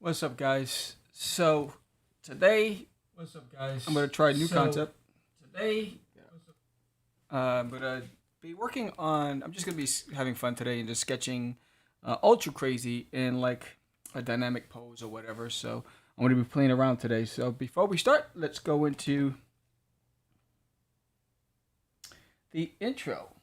What's up, guys? So today, What's up, guys? I'm gonna try a new So concept. today, I'm gonna be working on. I'm just gonna be having fun today and just sketching ultra crazy in like a dynamic pose or whatever. So I'm gonna be playing around today. So before we start, let's go into the intro.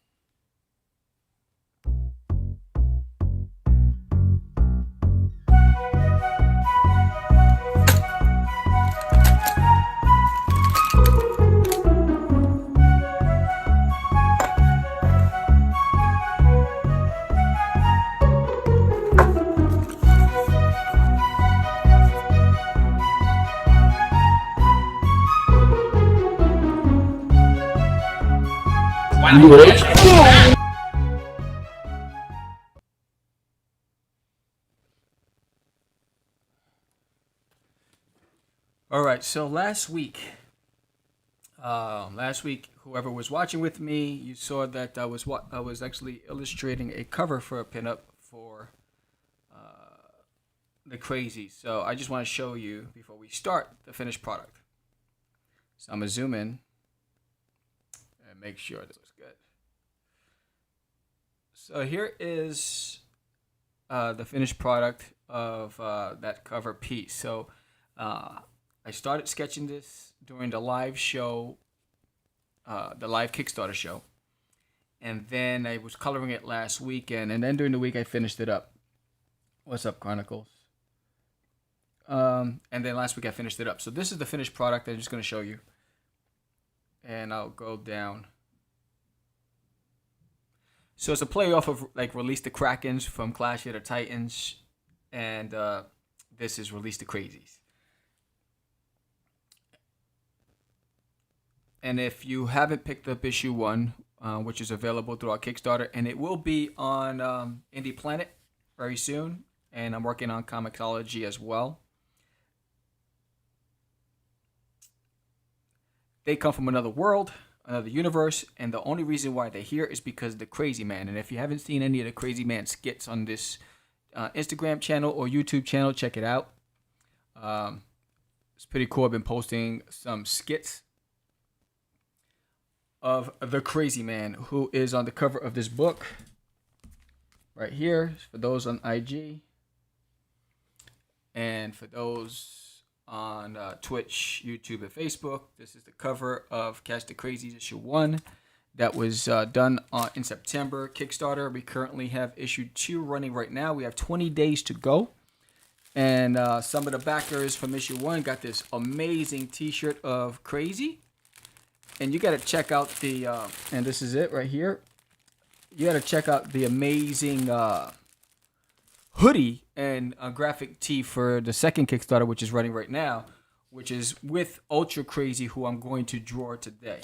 All right. So last week, whoever was watching with me, you saw that I was actually illustrating a cover for a pinup for the Crazees. So I just want to show you before we start the finished product. So I'm gonna zoom in and make sure this looks good. So here is the finished product of that cover piece. So I started sketching this during the live show, the live Kickstarter show, and then I was coloring it last weekend, and then during the week I finished it up. What's up, Chronicles? And then last week I finished it up. So this is the finished product. I'm just going to show you, and I'll go down. So it's a play off of like Release the Krakens from Clash of the Titans, and this is Release the Crazies. And if you haven't picked up issue 1, which is available through our Kickstarter, and it will be on Indie Planet very soon, and I'm working on Comixology as well. They come from another world, another universe, and the only reason why they're here is because of the Crazy Man. And if you haven't seen any of the Crazy Man skits on this Instagram channel or YouTube channel, check it out. It's pretty cool. I've been posting some skits of the Crazy Man, who is on the cover of this book right here, for those on IG, and for those on Twitch, YouTube, and Facebook. This is the cover of Catch the Crazies issue 1 that was done in September Kickstarter. We currently have issue 2 running right now. We have 20 days to go, and some of the backers from issue 1 got this amazing t-shirt of Crazy. And you got to check out the, and this is it right here. You got to check out the amazing hoodie and a graphic tee for the second Kickstarter, which is running right now, which is with Ultra Crazy, who I'm going to draw today.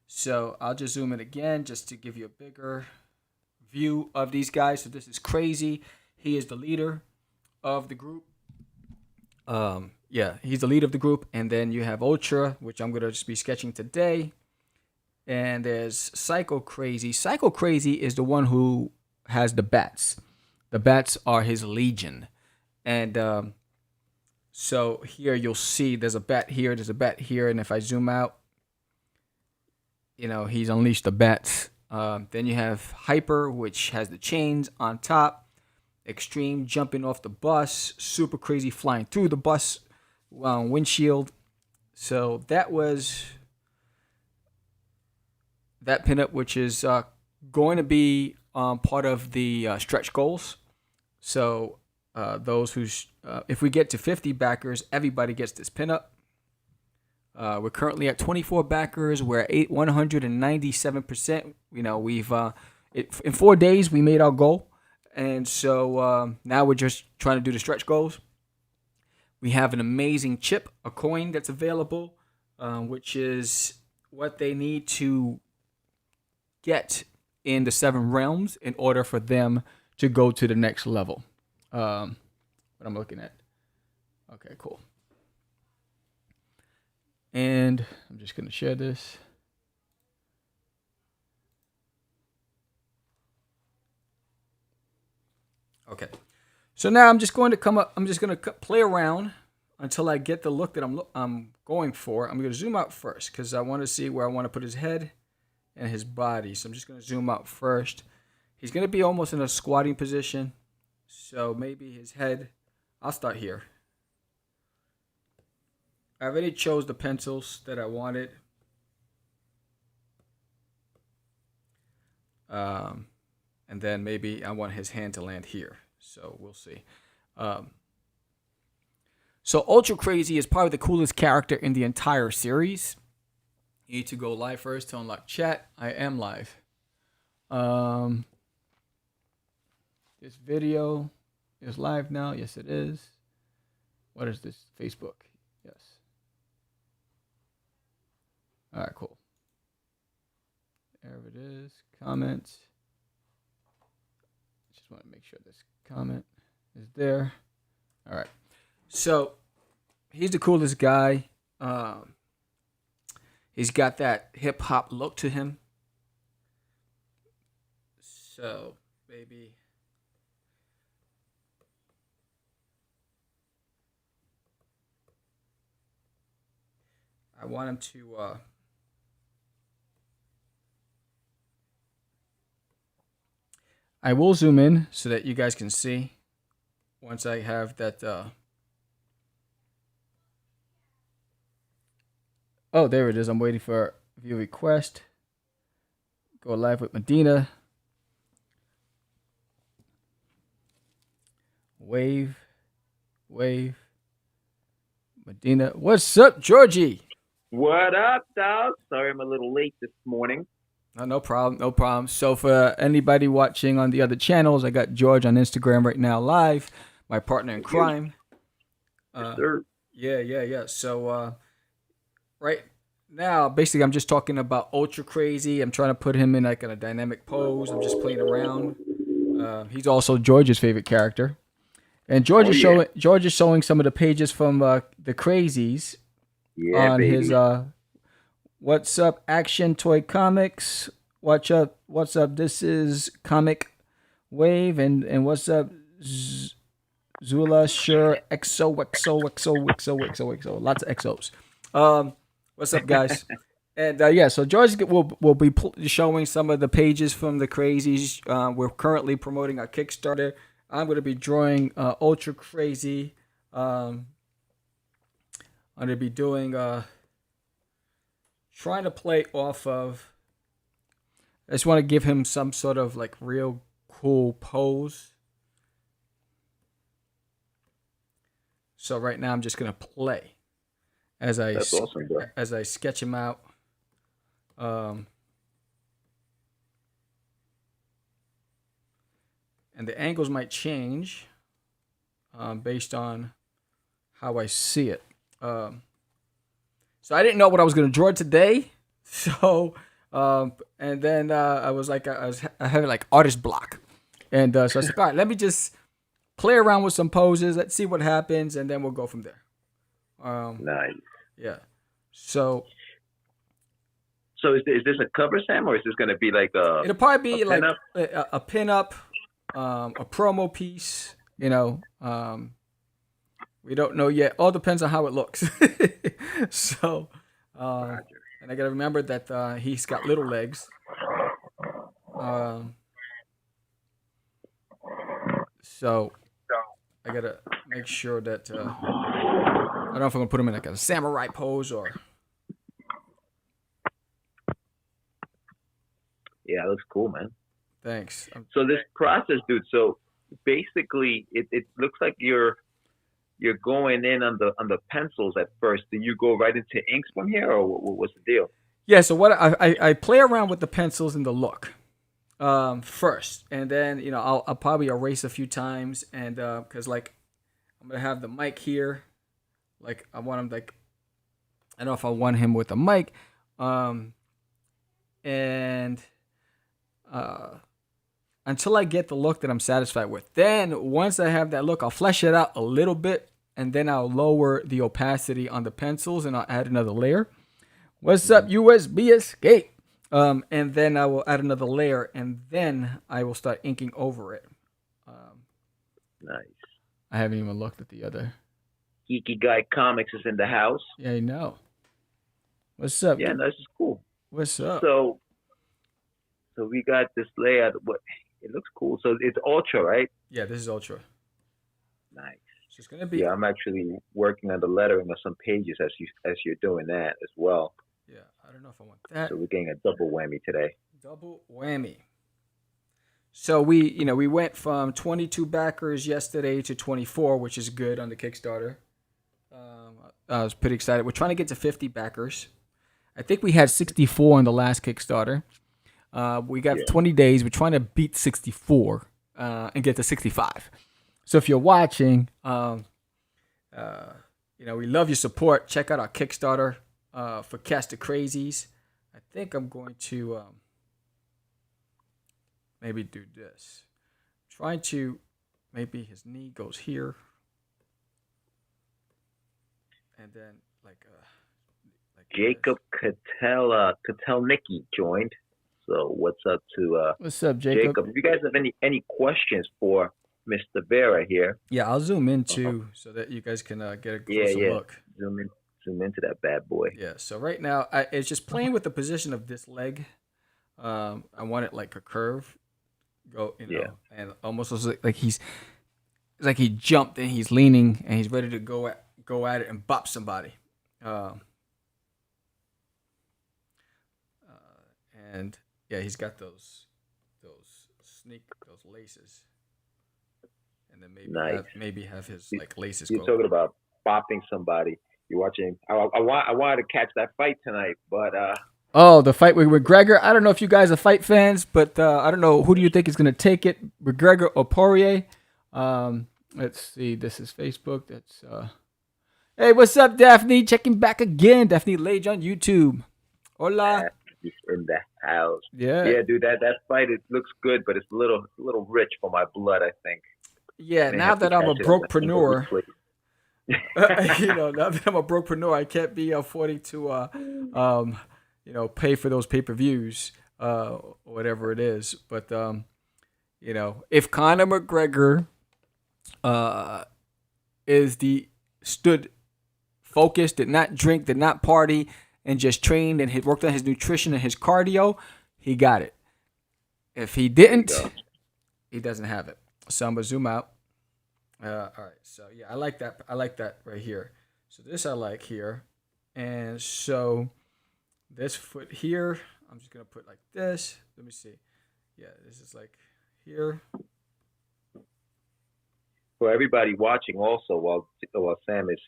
So I'll just zoom in again just to give you a bigger view of these guys. So this is Crazy. He is the leader of the group. He's the lead of the group, and then you have Ultra, which I'm gonna just be sketching today, and there's Psycho Crazy. Psycho Crazy is the one who has the bats. The bats are his legion, and so here you'll see there's a bat here, there's a bat here, and if I zoom out, he's unleashed the bats. Then you have Hyper, which has the chains on top. Extreme jumping off the bus, Super Crazy flying through the bus windshield. So that was that pinup, which is going to be part of the stretch goals. So those who's if we get to 50 backers, everybody gets this pinup. We're currently at 24 backers. We're at 197%. We've in 4 days we made our goal. And so now we're just trying to do the stretch goals. We have an amazing chip, a coin that's available, which is what they need to get in the 7 realms in order for them to go to the next level. What I'm looking at. Okay, cool. And I'm just going to share this. Okay. So now I'm just going to come up. I'm just going to play around until I get the look that I'm going for. I'm going to zoom out first because I want to see where I want to put his head and his body. So I'm just going to zoom out first. He's going to be almost in a squatting position. So maybe his head. I'll start here. I already chose the pencils that I wanted. And then maybe I want his hand to land here. So we'll see. So Ultra Crazy is probably the coolest character in the entire series. You need to go live first to unlock chat. I am live. This video is live now. Yes, it is. What is this? Facebook. Yes. All right, cool. There it is. Comments. Just want to make sure this comment is there. All right. So he's the coolest guy. He's got that hip hop look to him. So maybe I want him to I will zoom in so that you guys can see once I have that oh, there it is. I'm waiting for view request. Go live with Medina. Wave. Medina. What's up, Georgie? What up, dog? Sorry I'm a little late this morning. No problem. So for anybody watching on the other channels, I got George on Instagram right now live, my partner in crime. Yes, sir. Yeah. So right now, basically, I'm just talking about Ultra Crazy. I'm trying to put him in like in a dynamic pose. I'm just playing around. He's also George's favorite character. And George is showing some of the pages from the Crazees on baby. His What's Up Action Toy Comics. What's up? This is Comic Wave and what's up Zula Sure XO. Lots of XOs. What's up, guys? And yeah, so George will be showing some of the pages from the Crazies. We're currently promoting our Kickstarter. I'm going to be drawing Ultra Crazy. I'm going to be doing trying to play off of. I just want to give him some sort of like real cool pose. So right now I'm just going to play as I sketch him out. And the angles might change based on how I see it. So I didn't know what I was going to draw today. So, and then I was like, I had like artist block. And so I was like, all right, let me just play around with some poses. Let's see what happens. And then we'll go from there. Nice. Yeah. So is this a cover, Sam, or is this going to be like a? It'll probably be like a pinup, a promo piece. You know, we don't know yet. All depends on how it looks. So, and I gotta remember that he's got little legs. So I gotta make sure that I don't know if I'm gonna put him in like a samurai pose or. Yeah, it looks cool, man. Thanks. So this process, dude. So basically, it looks like you're going in on the pencils at first. Do you go right into inks from here, or what's the deal? Yeah. So what I play around with the pencils and the look first, and then I'll probably erase a few times, and because like I'm gonna have the mic here, like I want him like I don't know if I want him with a mic, and until I get the look that I'm satisfied with. Then once I have that look, I'll flesh it out a little bit, and then I'll lower the opacity on the pencils, and I'll add another layer. What's up, USB Escape? And then I will add another layer, and then I will start inking over it. Nice. I haven't even looked at the other. Geeky Guy Comics is in the house. Yeah, I know. What's up? Yeah, no, this is cool. What's up? So we got this layout. What it looks cool. So it's Ultra, right? Yeah, this is Ultra. Nice. So it's gonna be. Yeah, I'm actually working on the lettering of some pages as you're doing that as well. Yeah, I don't know if I want that. So we're getting a double whammy today. Double whammy. So we went from 22 backers yesterday to 24, which is good on the Kickstarter. I was pretty excited. We're trying to get to 50 backers. I think we had 64 on the last Kickstarter. We got 20 days. We're trying to beat 64 and get to 65. So if you're watching, we love your support. Check out our Kickstarter for Cast the Crazees. I think I'm going to maybe do this. Trying to, maybe his knee goes here. And then like Jacob Kotelnicki joined. So what's up to what's up, Jacob? If you guys have any questions for Mr. Vera here. Yeah, I'll zoom in too so that you guys can get a closer look. Zoom into that bad boy. Yeah, so right now it's just playing with the position of this leg. I want it like a curve. And almost looks like it's like he jumped and he's leaning and he's ready to go at it and bop somebody. And yeah, he's got those laces. And then maybe have his like laces. You're talking about bopping somebody. You're watching. I wanted to catch that fight tonight, but oh, the fight with McGregor. I don't know if you guys are fight fans, but I don't know who do you think is going to take it, McGregor or Poirier. Let's see. This is Facebook. That's hey, what's up, Daphne? Checking back again. Daphne Lage on YouTube. Hola. He's in the house. Yeah, dude. That fight it looks good, but it's a little rich for my blood, I think. Yeah, now that I'm a brokepreneur, now that I'm a brokepreneur, I can't be affording to pay for those pay-per-views, whatever it is. But if Conor McGregor stood focused, did not drink, did not party, and just trained and worked on his nutrition and his cardio, he got it. If he didn't, he doesn't have it. So I'm gonna zoom out. All right. So yeah, I like that. I like that right here. So this I like here, and so this foot here, I'm just gonna put like this. Let me see. Yeah, this is like here. For everybody watching, also while Sam is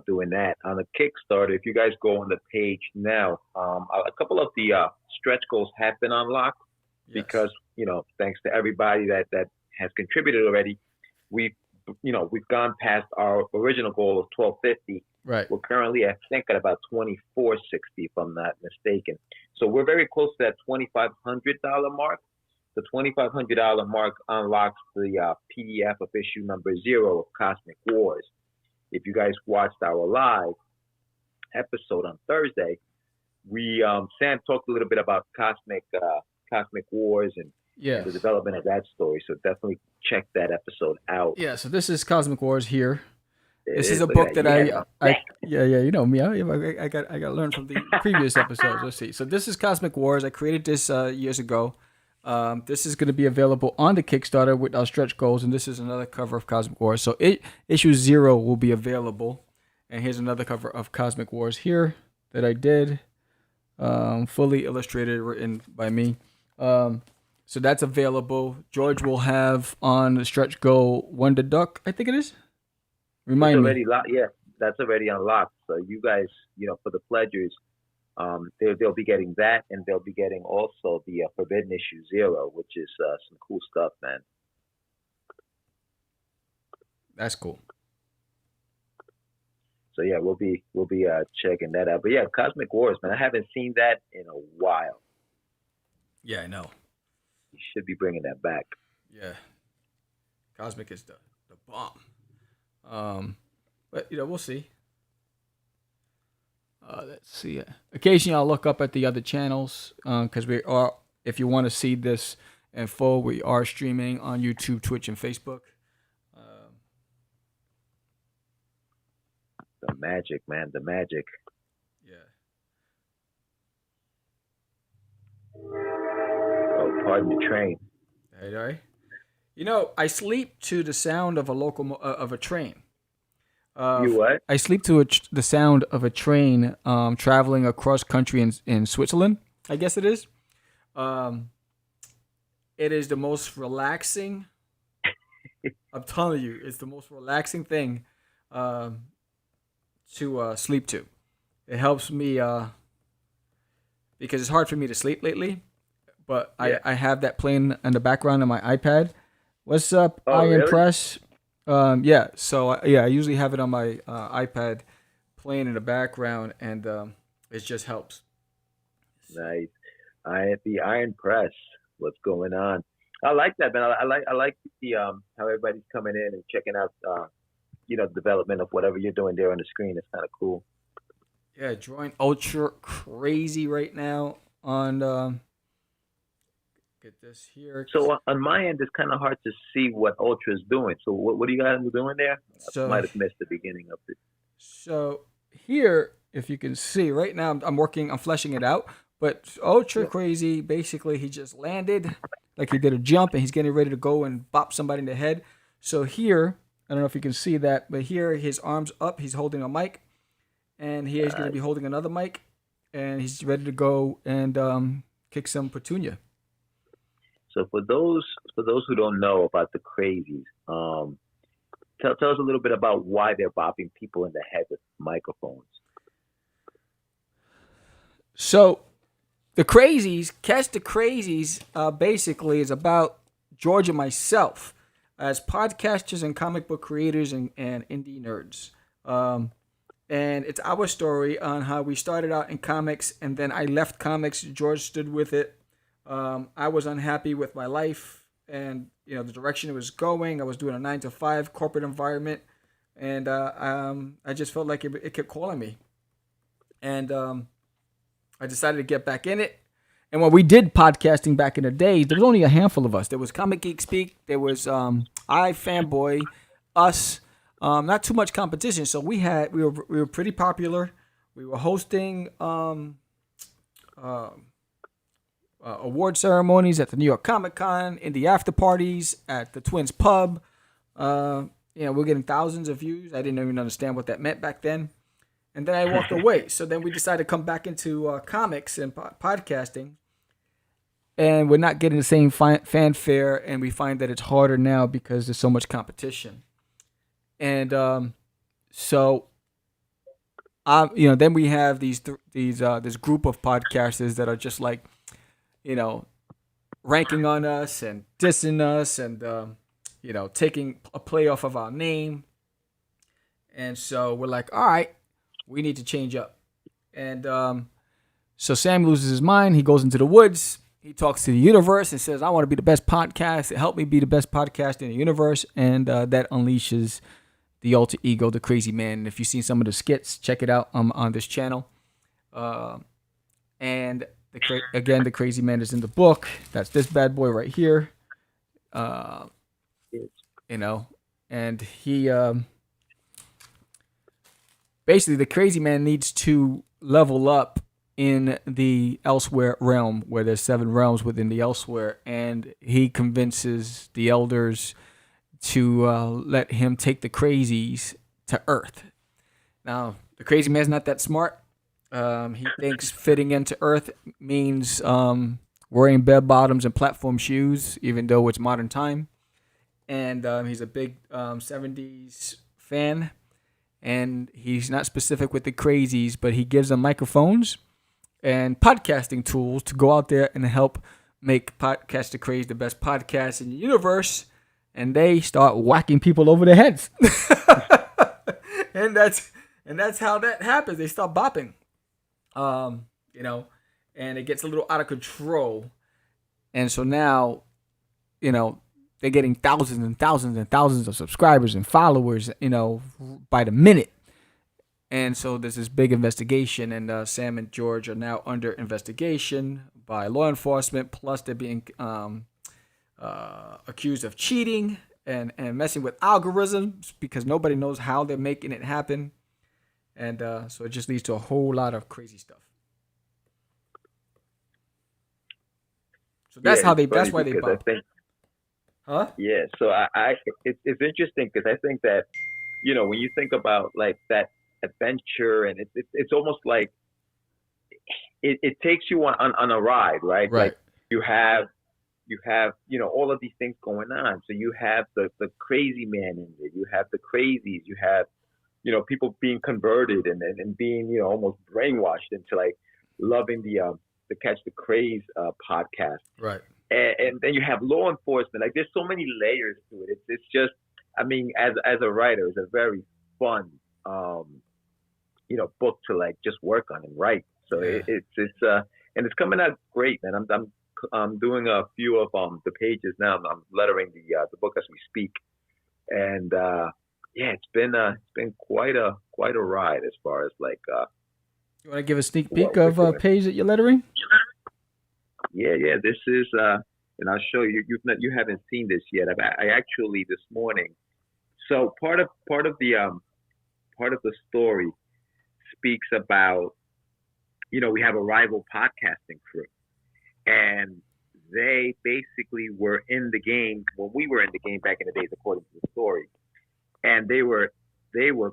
doing that on the Kickstarter, if you guys go on the page now, a couple of the stretch goals have been unlocked because thanks to everybody that has contributed already. We've gone past our original goal of $12.50. Right. We're currently, I think, at about $24.60, if I'm not mistaken. So we're very close to that $2,500 mark. The $2,500 mark unlocks the PDF of issue number 0 of Cosmic Wars. If you guys watched our live episode on Thursday, Sam talked a little bit about Cosmic Wars and the development of that story. So definitely check that episode out. Yeah. So this is Cosmic Wars here. This is a book that I you know me. I got to learn from the previous episodes. Let's see. So this is Cosmic Wars. I created this years ago. This is going to be available on the Kickstarter with our stretch goals, and this is another cover of Cosmic Wars. So issue 0 will be available, and here's another cover of Cosmic Wars here that I did, fully illustrated, written by me. So that's available. George will have on the stretch goal Wonder Duck, I think it is. Remind me. That's already unlocked. So you guys, for the pledgers, they'll be getting that, and they'll be getting also the Forbidden Issue 0, which is some cool stuff, man. That's cool. So yeah, we'll be checking that out. But yeah, Cosmic Wars, man, I haven't seen that in a while. Yeah, I know. You should be bringing that back. Yeah, Cosmic is the bomb. But we'll see. Let's see. Occasionally, I'll look up at the other channels because we are. If you want to see this in full, we are streaming on YouTube, Twitch, and Facebook. Magic, man, the magic. Yeah. Oh, pardon the train. Hey, you know, I sleep to the sound of a train. You what? I sleep to the sound of a train traveling across country in Switzerland. I guess it is. Um, it is the most relaxing. I'm telling you, it's the most relaxing thing um, to sleep to. It helps me because it's hard for me to sleep lately. But Yeah. I have that playing in the background on my iPad. What's up, Oh, Iron really? Press? Yeah, so I usually have it on my iPad playing in the background, and it just helps. So Nice. The Iron Press. What's going on? I like that, man. I like the how everybody's coming in and checking out the development of whatever you're doing there on the screen. It's kind of cool. yeah, drawing ultra crazy right now on get this here. So on my end, it's kind of hard to see what Ultra is doing. So what are you guys doing there? I So might have missed the beginning of it. so here, if you can see right now, I'm fleshing it out. But ultra Yeah. crazy, basically, he just landed like he did a jump, and he's getting ready to go and bop somebody in the head. So here, I don't know if you can see that, but here his arms up, he's holding a mic, and here he's going to be holding another mic, and he's ready to go and kick some petunia. So for those who don't know about the Crazies, tell us a little bit about why they're bopping people in the head with microphones. So the Crazies, Catch the Crazies, basically is about George and myself as podcasters and comic book creators and indie nerds. And it's our story on how we started out in comics, and then I left comics. George stood with it. I was unhappy with my life and the direction it was going. I was doing a 9 to 5 corporate environment, and I just felt like it kept calling me, and I decided to get back in it. And when we did podcasting back in the days, there was only a handful of us. There was Comic Geek Speak. There was Fanboy, us. Not too much competition. So we were pretty popular. We were hosting award ceremonies at the New York Comic Con, in the after parties at the Twins Pub. We're getting thousands of views. I didn't even understand what that meant back then. And then I walked away. So then we decided to come back into comics and podcasting. And we're not getting the same fanfare. And we find that it's harder now because there's so much competition. And then we have this group of podcasters that are just like, ranking on us and dissing us and, taking a play off of our name. And so we're like, all right, we need to change up. And so Sam loses his mind. He goes into the woods. He talks to the universe and says, I want to be the best podcast. Help me be the best podcast in the universe. And that unleashes the alter ego, the crazy man. And if you've seen some of the skits, check it out on this channel. And the crazy man is in the book. That's this bad boy right here. And he basically, the crazy man needs to level up in the elsewhere realm, where there's 7 realms within the elsewhere, and he convinces the elders to let him take the crazies to Earth. Now, the crazy man's not that smart. He thinks fitting into Earth means wearing bell bottoms and platform shoes, even though it's modern time. And he's a big 70s fan. And he's not specific with the crazies, but he gives them microphones and podcasting tools to go out there and help make Podcast the Craze the best podcast in the universe. And they start whacking people over the heads. and that's how that happens. They start bopping. And it gets a little out of control. And so now, they're getting thousands and thousands and thousands of subscribers and followers, by the minute. And so there's this big investigation, and Sam and George are now under investigation by law enforcement. Plus, they're being accused of cheating and messing with algorithms because nobody knows how they're making it happen. and so it just leads to a whole lot of crazy stuff. So that's Yeah, how it's they. funny That's why they because I bump. think, Huh? yeah. So it's interesting because I think that, when you think about like that adventure, and it's almost like it takes you on a ride, right? Right. Like you have all of these things going on. So you have the crazy man in it, you have the crazies, you have people being converted and being almost brainwashed into like loving the Catch the Craze podcast. Right. And then you have law enforcement. Like there's so many layers to it. It's just, I mean, as a writer, it's a very fun book to like just work on and write. So Yeah. it's and it's coming out great, man. I'm doing a few of the pages now. I'm lettering the book as we speak, and yeah, it's been quite a ride as far as like You want to give a sneak what peek we're of a doing. page that you're lettering? Yeah. This is and I'll show you. You haven't seen this yet. I actually this morning. So part of the story speaks about we have a rival podcasting crew, and they basically were in the game when we were in the game back in the days, according to the story, and they are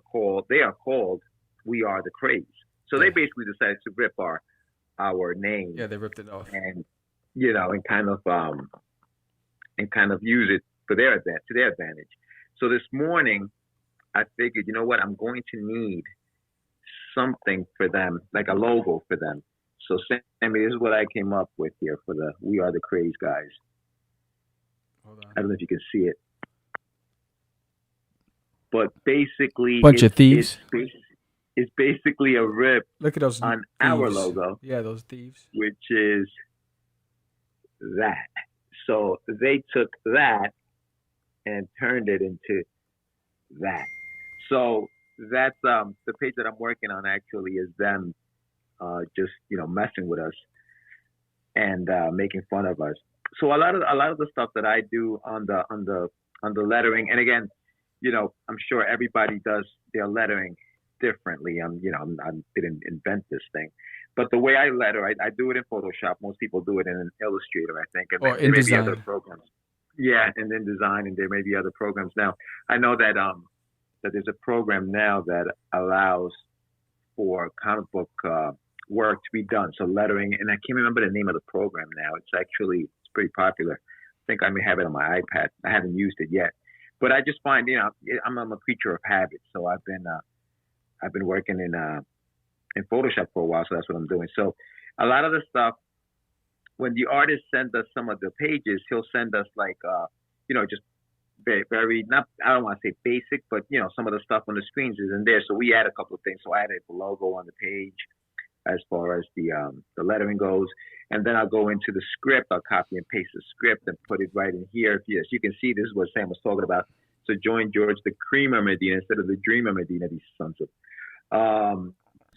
called We Are the Craze. So they Yeah. basically decided to rip our name Yeah, they ripped it off. and and kind of use it for their advantage. So this morning I figured, you know what, I'm going to need something for them, like a logo for them. So Sammy, this is what I came up with here for the We Are the Craze guys. Hold on. I don't know if you can see it, but basically, Bunch of thieves. It's basically a rip Look at those on thieves. our logo, Yeah, those thieves. which is that. So they took that and turned it into that. So that's the page that I'm working on actually is them just messing with us and making fun of us. So a lot of the stuff that I do on the lettering, and again, I'm sure everybody does their lettering differently. I didn't invent this thing, but the way I letter, I do it in Photoshop. Most people do it in Illustrator, I think, and Or there may be other InDesign. programs. Yeah, and then design, and there may be other programs. Now, I know that there's a program now that allows for comic book work to be done. So lettering, and I can't remember the name of the program now. It's pretty popular. I think I may have it on my iPad. I haven't used it yet, but I just find I'm a creature of habit. So I've been working in Photoshop for a while. So that's what I'm doing. So a lot of the stuff, when the artist sends us some of the pages, he'll send us like just very, very, not, I don't want to say basic, but some of the stuff on the screens is in there. So we add a couple of things. So I added the logo on the page as far as the lettering goes, and then I'll go into the script. I'll copy and paste the script and put it right in here. Yes, you can see this is what Sam was talking about. So join George the Creamer Medina instead of the Dreamer Medina. These sons of.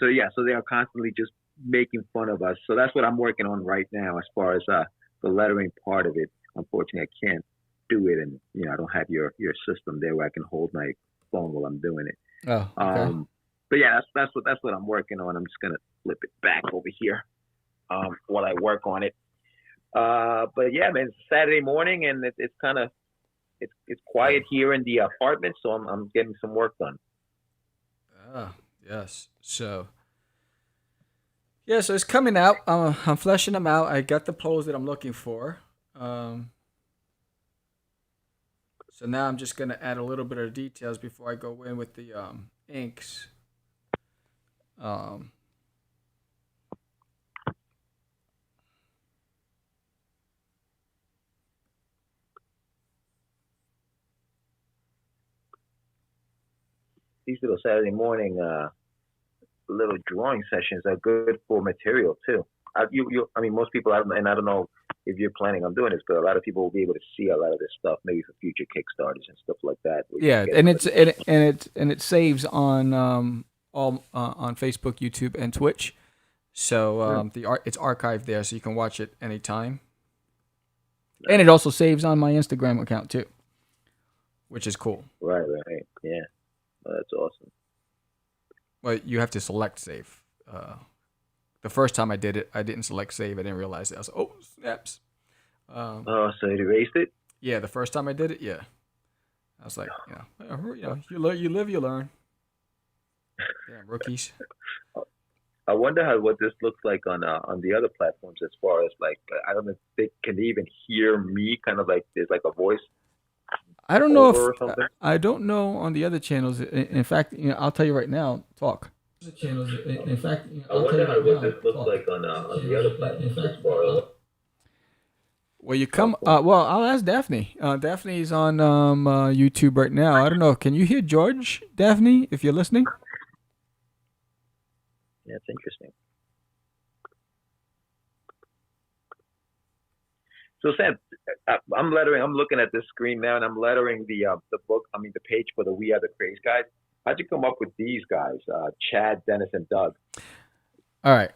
So yeah, so they are constantly just making fun of us. So that's what I'm working on right now as far as the lettering part of it. Unfortunately, I can't do it, and I don't have your system there where I can hold my phone while I'm doing it. Oh, okay. But yeah, that's what I'm working on. I'm just gonna flip it back over here while I work on it. But yeah, man, it's Saturday morning, and it's kind of it's quiet here in the apartment, so I'm getting some work done. Yes. So it's coming out. I'm fleshing them out. I got the pose that I'm looking for. So now I'm just gonna add a little bit of details before I go in with the inks. These little Saturday morning little drawing sessions are good for material too. I mean, most people, and I don't know if you're planning on doing this, but a lot of people will be able to see a lot of this stuff, maybe for future Kickstarters and stuff like that. Yeah, and it saves on all on Facebook, YouTube, and Twitch. So it's archived there, so you can watch it anytime. And it also saves on my Instagram account too, which is cool. Right. Yeah, that's awesome. Well, you have to select save. The first time I did it, I didn't select save. I didn't realize it. I was like, oh snaps. Oh, so it erased it. Yeah, the first time I did it, yeah, I was like, you learn, you live, you learn. Damn rookies. I wonder what this looks like on the other platforms as far as like I don't know if they can even hear me, kind of like there's like a voice I don't know if over or something. I don't know on the other channels. In fact, I'll tell you right now. Talk. In fact, I I'll tell you wonder right what now. this looks Talk. like on the other platforms as far as. Well, you come. Well, I'll ask Daphne. Daphne's on YouTube right now. I don't know. Can you hear George, Daphne, if you're listening? Yeah, it's interesting. So Sam, I'm lettering. I'm looking at this screen now, and I'm lettering the book. I mean, the page for the We Are the Craze guys. How'd you come up with these guys? Chad, Dennis, and Doug. All right.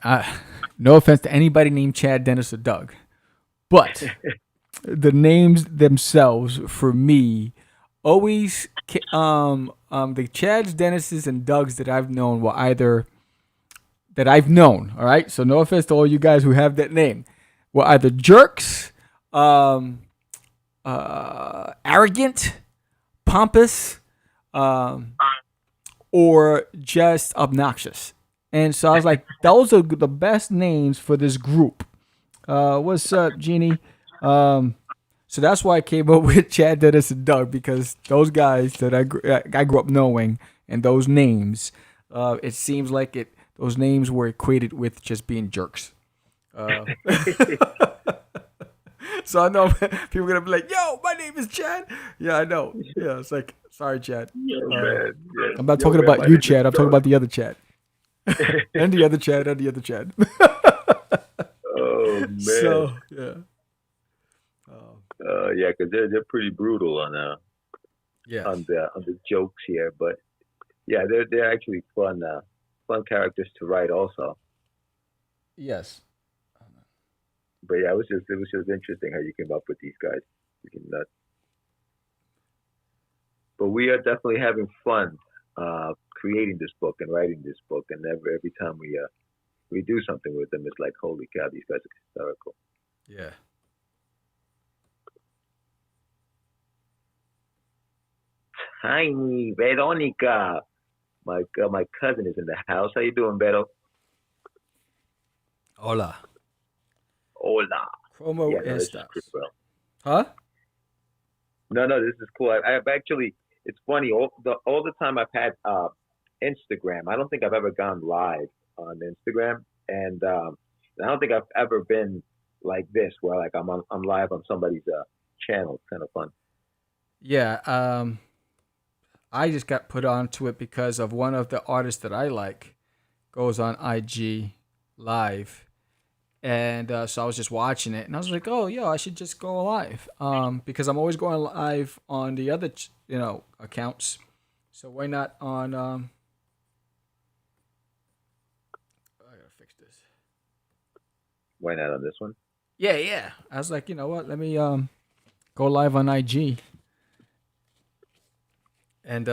No offense to anybody named Chad, Dennis, or Doug, but the names themselves for me always the Chads, Dennises, and Dougs that I've known were either that I've known. All right. So no offense to all you guys who have that name. Were either jerks, arrogant, pompous, or just obnoxious. And so I was like, those are the best names for this group. What's up, Jeannie? So that's why I came up with Chad, Dennis, and Doug, because those guys that I grew up knowing and those names, it seems like those names were equated with just being jerks. So I know people are gonna be like, "Yo, my name is Chad." Yeah, I know. Yeah, it's like, sorry, Chad. Man, yeah. I'm not talking about you, Chad. I'm talking about the other Chad, and the other Chad, and the other Chad. Oh man. So yeah. Yeah, because they're pretty brutal on Yeah. the jokes here, but yeah, they're actually fun characters to write also. Yes. But yeah, it was just interesting how you came up with these guys. Freaking nuts. But we are definitely having fun creating this book and writing this book, and every time we do something with them, it's like, holy cow, these guys are hysterical. Yeah. Tiny Veronica, my cousin is in the house. How you doing, Vero? Hola. Hola. Como Yeah, no, this is estas? pretty well. Huh? No, this is cool. I've actually, it's funny. All the time I've had Instagram. I don't think I've ever gone live on Instagram, and I don't think I've ever been like this, where like I'm live on somebody's channel. It's kind of fun. Yeah. I just got put onto it because of one of the artists that I like goes on IG live. And so I was just watching it, and I was like, "Oh, yeah, I should just go live." Because I'm always going live on the other, accounts. So why not on? I gotta fix this. Why not on this one? Yeah. I was like, you know what? Let me go live on IG and see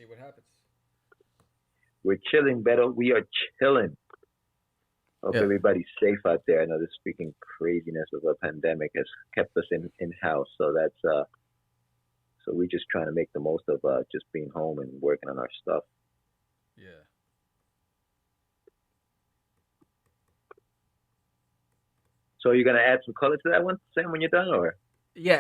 what happens. We're chilling, Beto. We are chilling. Hope Yeah. everybody's safe out there. I know this freaking craziness of a pandemic has kept us in house, so that's so we're just trying to make the most of just being home and working on our stuff. Yeah. So you're gonna add some color to that one, Sam, when you're done, or? Yeah.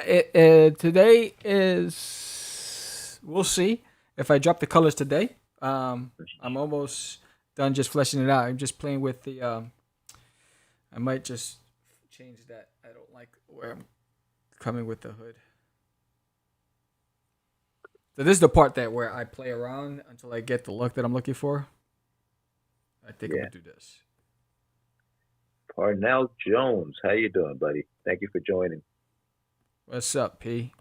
Today is. We'll see if I drop the colors today. I'm almost done just fleshing it out. I'm just playing with the. I might just change that. I don't like where I'm coming with the hood. So this is the part where I play around until I get the look that I'm looking for. I think I'm Yeah. gonna do this. Parnell Jones, how you doing, buddy? Thank you for joining. What's up, P?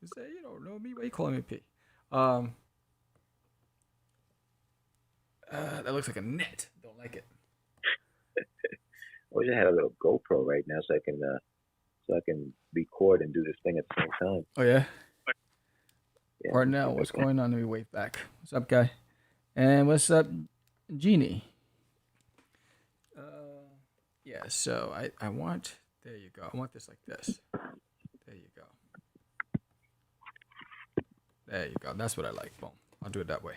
You say you don't know me? Why you calling me P? That looks like a net. Don't like it. I wish I had a little GoPro right now so I can record and do this thing at the same time. Oh yeah. Yeah, let me Parnell, get what's back in. going on? Let me wave back. What's up, guy? And what's up, Jeannie? Yeah, so I want, there you go. I want this like this. There you go. There you go. That's what I like. Boom. I'll do it that way.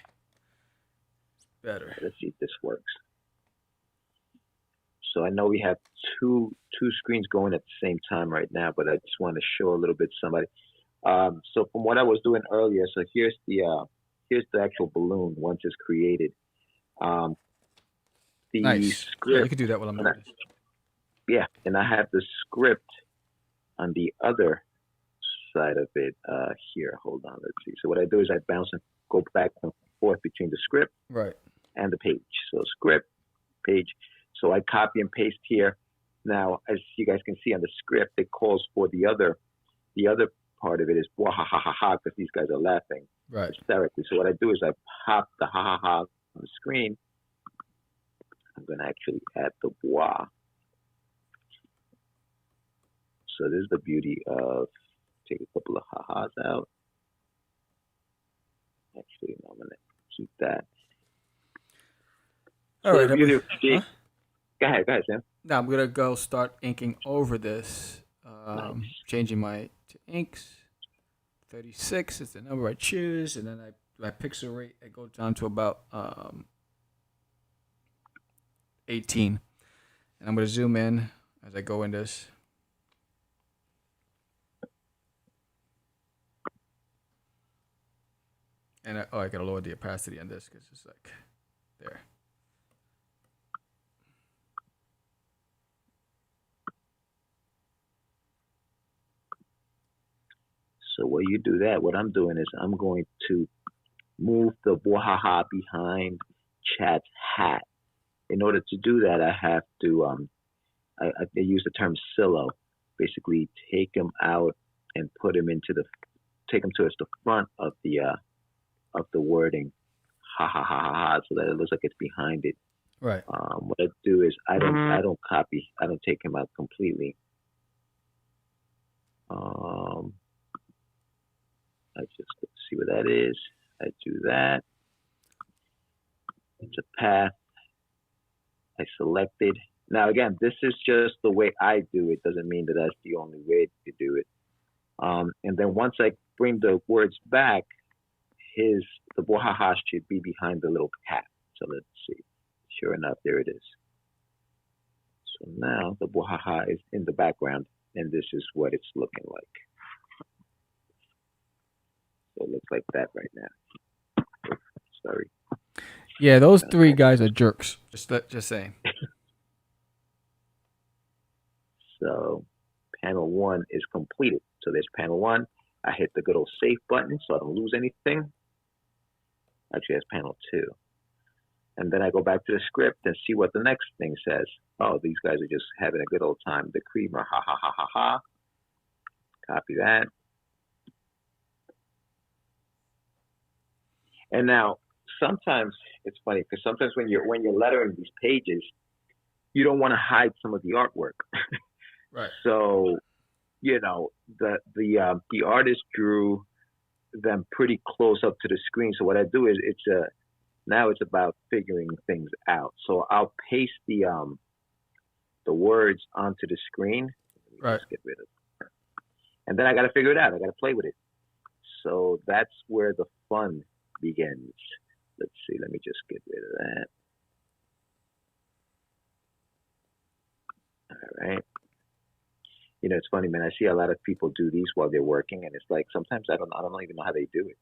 Better. Let's see if this works. So I know we have two screens going at the same time right now, but I just want to show a little bit to somebody. So from what I was doing earlier, so here's the actual balloon once it's created. The Nice. Yeah, script, you could do that while I'm doing this. yeah, and I have the script on the other side of it here. Hold on, let's see. So what I do is I bounce and go back and forth between the script Right. and the page. So script, page. So I copy and paste here. Now, as you guys can see on the script, it calls for the other part of it is wah ha ha ha ha because these guys are laughing Right. hysterically. So what I do is I pop the ha ha ha on the screen. I'm going to actually add the wah. So this is the beauty of take a couple of ha-has out. Actually, no, I'm going to keep that. All So right. the beauty of Huh? Go ahead, Sam. Now I'm gonna go start inking over this. Nice. Changing my to inks. 36 is the number I choose, and then my pixel rate I go down to about 18, and I'm gonna zoom in as I go in this. And I gotta lower the opacity on this because it's like there. So while you do that, what I'm doing is I'm going to move the wahaha behind Chad's hat. In order to do that, I have to I use the term silo. Basically, take him out and put him take him towards the front of the wording, ha ha ha ha ha, so that it looks like it's behind it. Right. What I do is I don't copy. I don't take him out completely. I just see what that is. I do that. It's a path. I selected. Now again, this is just the way I do it. Doesn't mean that that's the only way to do it. And then once I bring the words back, the wahaha should be behind the little cat. So let's see. Sure enough, there it is. So now the wahaha is in the background, and this is what it's looking like. So it looks like that right now. Sorry. Yeah, those three guys are jerks. Just saying. So panel 1 is completed. So there's panel 1. I hit the good old save button so I don't lose anything. Actually, that's panel 2. And then I go back to the script and see what the next thing says. Oh, these guys are just having a good old time. The creamer, ha ha ha ha ha. Copy that. And now, sometimes it's funny because sometimes when you're lettering these pages, you don't want to hide some of the artwork. Right. So, the artist drew them pretty close up to the screen. So what I do is now it's about figuring things out. So I'll paste the words onto the screen. Right. Just get rid of it. And then I got to figure it out. I got to play with it. So that's where the fun begins. Let's see. Let me just get rid of that. All right. It's funny, man. I see a lot of people do these while they're working, and it's like sometimes I don't even know how they do it.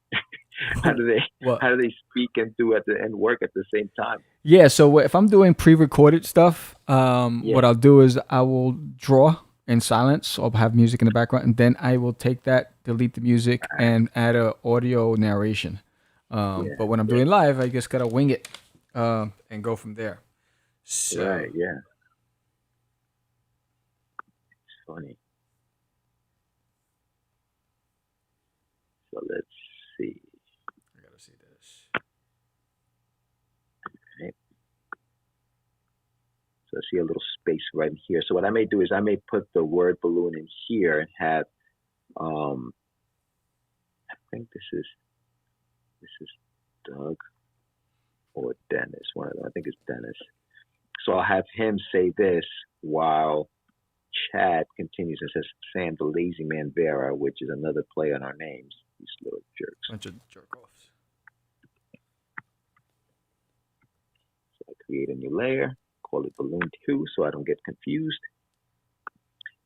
How do they speak and do and work at the same time? Yeah. So if I'm doing pre-recorded stuff, what I'll do is I will draw in silence or have music in the background, and then I will take that, delete the music, and add a audio narration. But when I'm doing live, I just gotta wing it and go from there. So, right. Yeah. It's funny. So let's see. I gotta see this. Okay. So I see a little space right here. So what I may do is I may put the word balloon in here and have, I think this is This is Doug or Dennis. One of them. I think it's Dennis. So I'll have him say this while Chad continues and says Sam the Lazy Man Vera, which is another play on our names. These little jerks. Bunch of jerk offs. So I create a new layer, call it Balloon 2 so I don't get confused.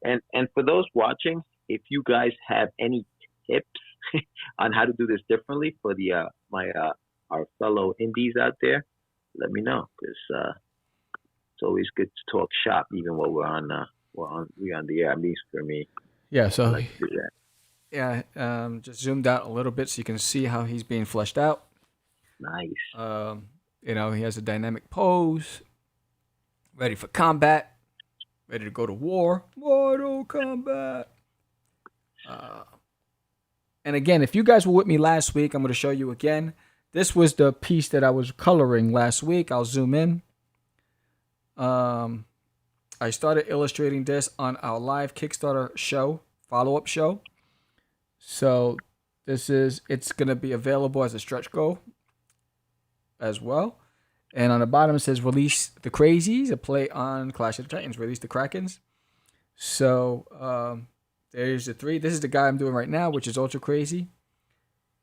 And for those watching, if you guys have any tips on how to do this differently for the our fellow indies out there, let me know, because it's always good to talk shop even while we're on the air. At least for me, Yeah, I so like to do that. yeah, just zoomed out a little bit so you can see how he's being fleshed out. Nice. You know, he has a dynamic pose, ready for combat, ready to go to war. Mortal Kombat. And again, if you guys were with me last week, I'm going to show you again. This was the piece that I was coloring last week. I'll zoom in. I started illustrating this on our live Kickstarter show, follow-up show. So it's going to be available as a stretch goal as well. And on the bottom it says release the Crazees, a play on Clash of the Titans, release the Krakens. So there's the three. This is the guy I'm doing right now, which is Ultra Crazy.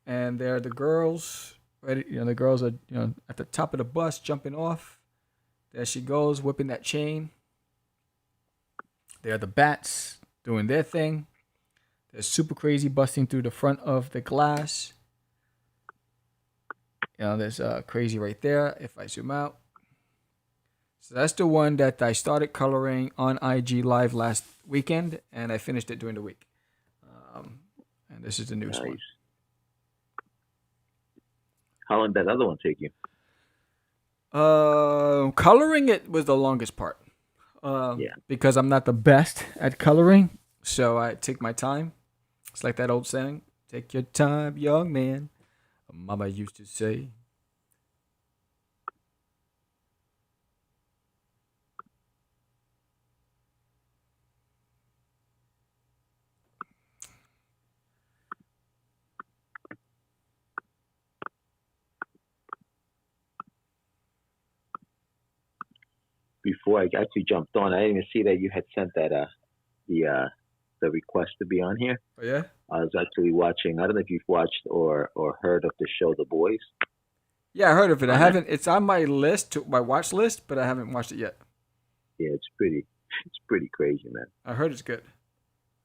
And there are the girls. Ready, the girls are at the top of the bus jumping off. There she goes, whipping that chain. There are the bats doing their thing. There's Super Crazy busting through the front of the glass. There's Crazy right there if I zoom out. So that's the one that I started coloring on IG Live last weekend, and I finished it during the week. And this is the newest one. How long did that other one take you? Coloring it was the longest part. Because I'm not the best at coloring, so I take my time. It's like that old saying, take your time, young man. Mama used to say. Before I actually jumped on, I didn't even see that you had sent that the request to be on here. Oh yeah? I was actually watching. I don't know if you've watched or heard of the show The Boys. Yeah, I heard of it. I haven't. It's on my list, my watch list, but I haven't watched it yet. Yeah, it's pretty crazy, man. I heard it's good.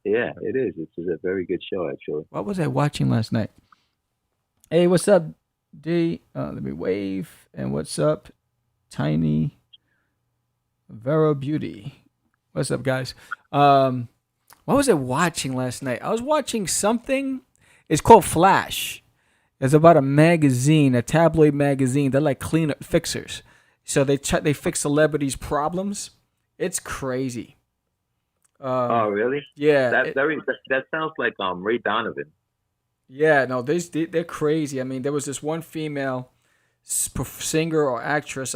Yeah, it is. It's a very good show, actually. What was I watching last night? Hey, what's up, D? Let me wave. And what's up, Tiny Vera Beauty? What's up, guys? What was I watching last night? I was watching something. It's called Flash. It's about a magazine, a tabloid magazine. They're like cleanup fixers. So they fix celebrities' problems. It's crazy. Oh, really? Yeah. That sounds like Ray Donovan. Yeah, no, they're crazy. I mean, there was this one female singer or actress.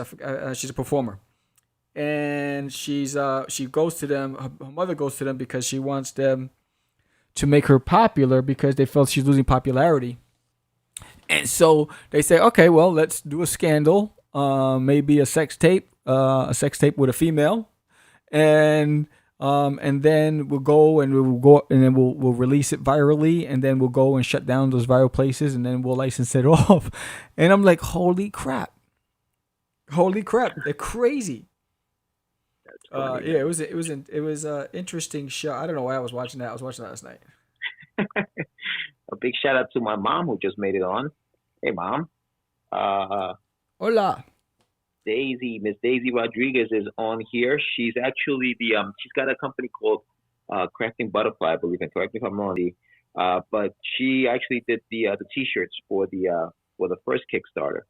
She's a performer, and she goes to them. Her mother goes to them because she wants them to make her popular because they felt she's losing popularity. And so they say, okay, well, let's do a scandal, maybe a sex tape with a female, and then we'll release it virally, and then we'll go and shut down those viral places, and then we'll license it off. And I'm like, holy crap, they're crazy. That's funny, yeah, it was an interesting show. I don't know why I was watching that. I was watching that last night. A big shout out to my mom who just made it on. Hey, Mom. Hola. Miss Daisy Rodriguez is on here. She's actually she's got a company called Crafting Butterfly, I believe, and correct me if I'm wrong. But she actually did the T-shirts for the first Kickstarter.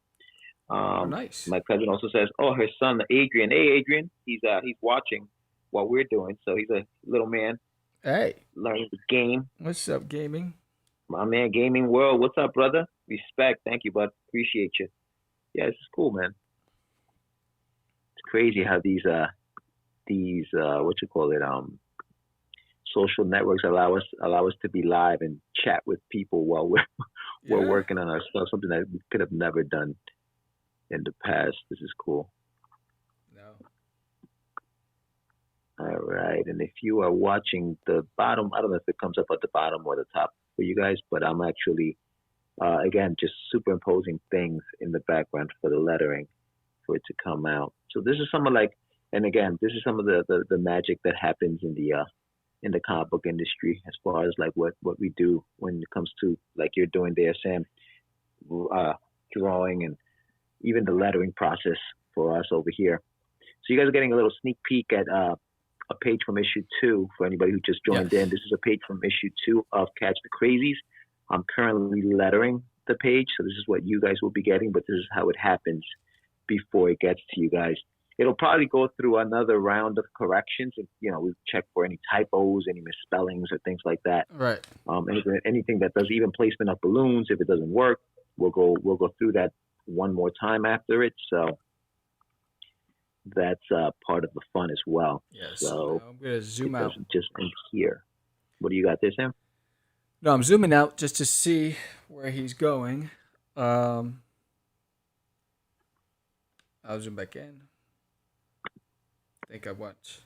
Nice. My cousin also says, oh, her son Adrian. Hey, Adrian, he's watching what we're doing, so he's a little man. Hey, learning the game. What's up, gaming? My man, Gaming World. What's up, brother? Respect. Thank you, bud. Appreciate you. Yeah, this is cool, man. It's crazy how these social networks allow us to be live and chat with people while we're Yeah. working on our stuff, something that we could have never done in the past. This is cool. No. All right. And if you are watching the bottom, I don't know if it comes up at the bottom or the top for you guys, but I'm actually, again, just superimposing things in the background for the lettering for it to come out. So this is some of like, and again, this is some of the magic that happens in the comic book industry as far as like what we do when it comes to like you're doing there, Sam, drawing and even the lettering process for us over here. So you guys are getting a little sneak peek at a page from issue 2 for anybody who just joined in. This is a page from issue 2 of Catch the Crazies. I'm currently lettering the page, so this is what you guys will be getting, but this is how it happens before it gets to you guys. It'll probably go through another round of corrections. And, you know, we check for any typos, any misspellings, or things like that. Right. Anything that does, even placement of balloons. If it doesn't work, we'll go through that one more time after it. So that's part of the fun as well. Yes. So I'm gonna zoom it out. doesn't just end here. What do you got there, Sam? No, I'm zooming out just to see where he's going. I'll zoom back in. I think I went.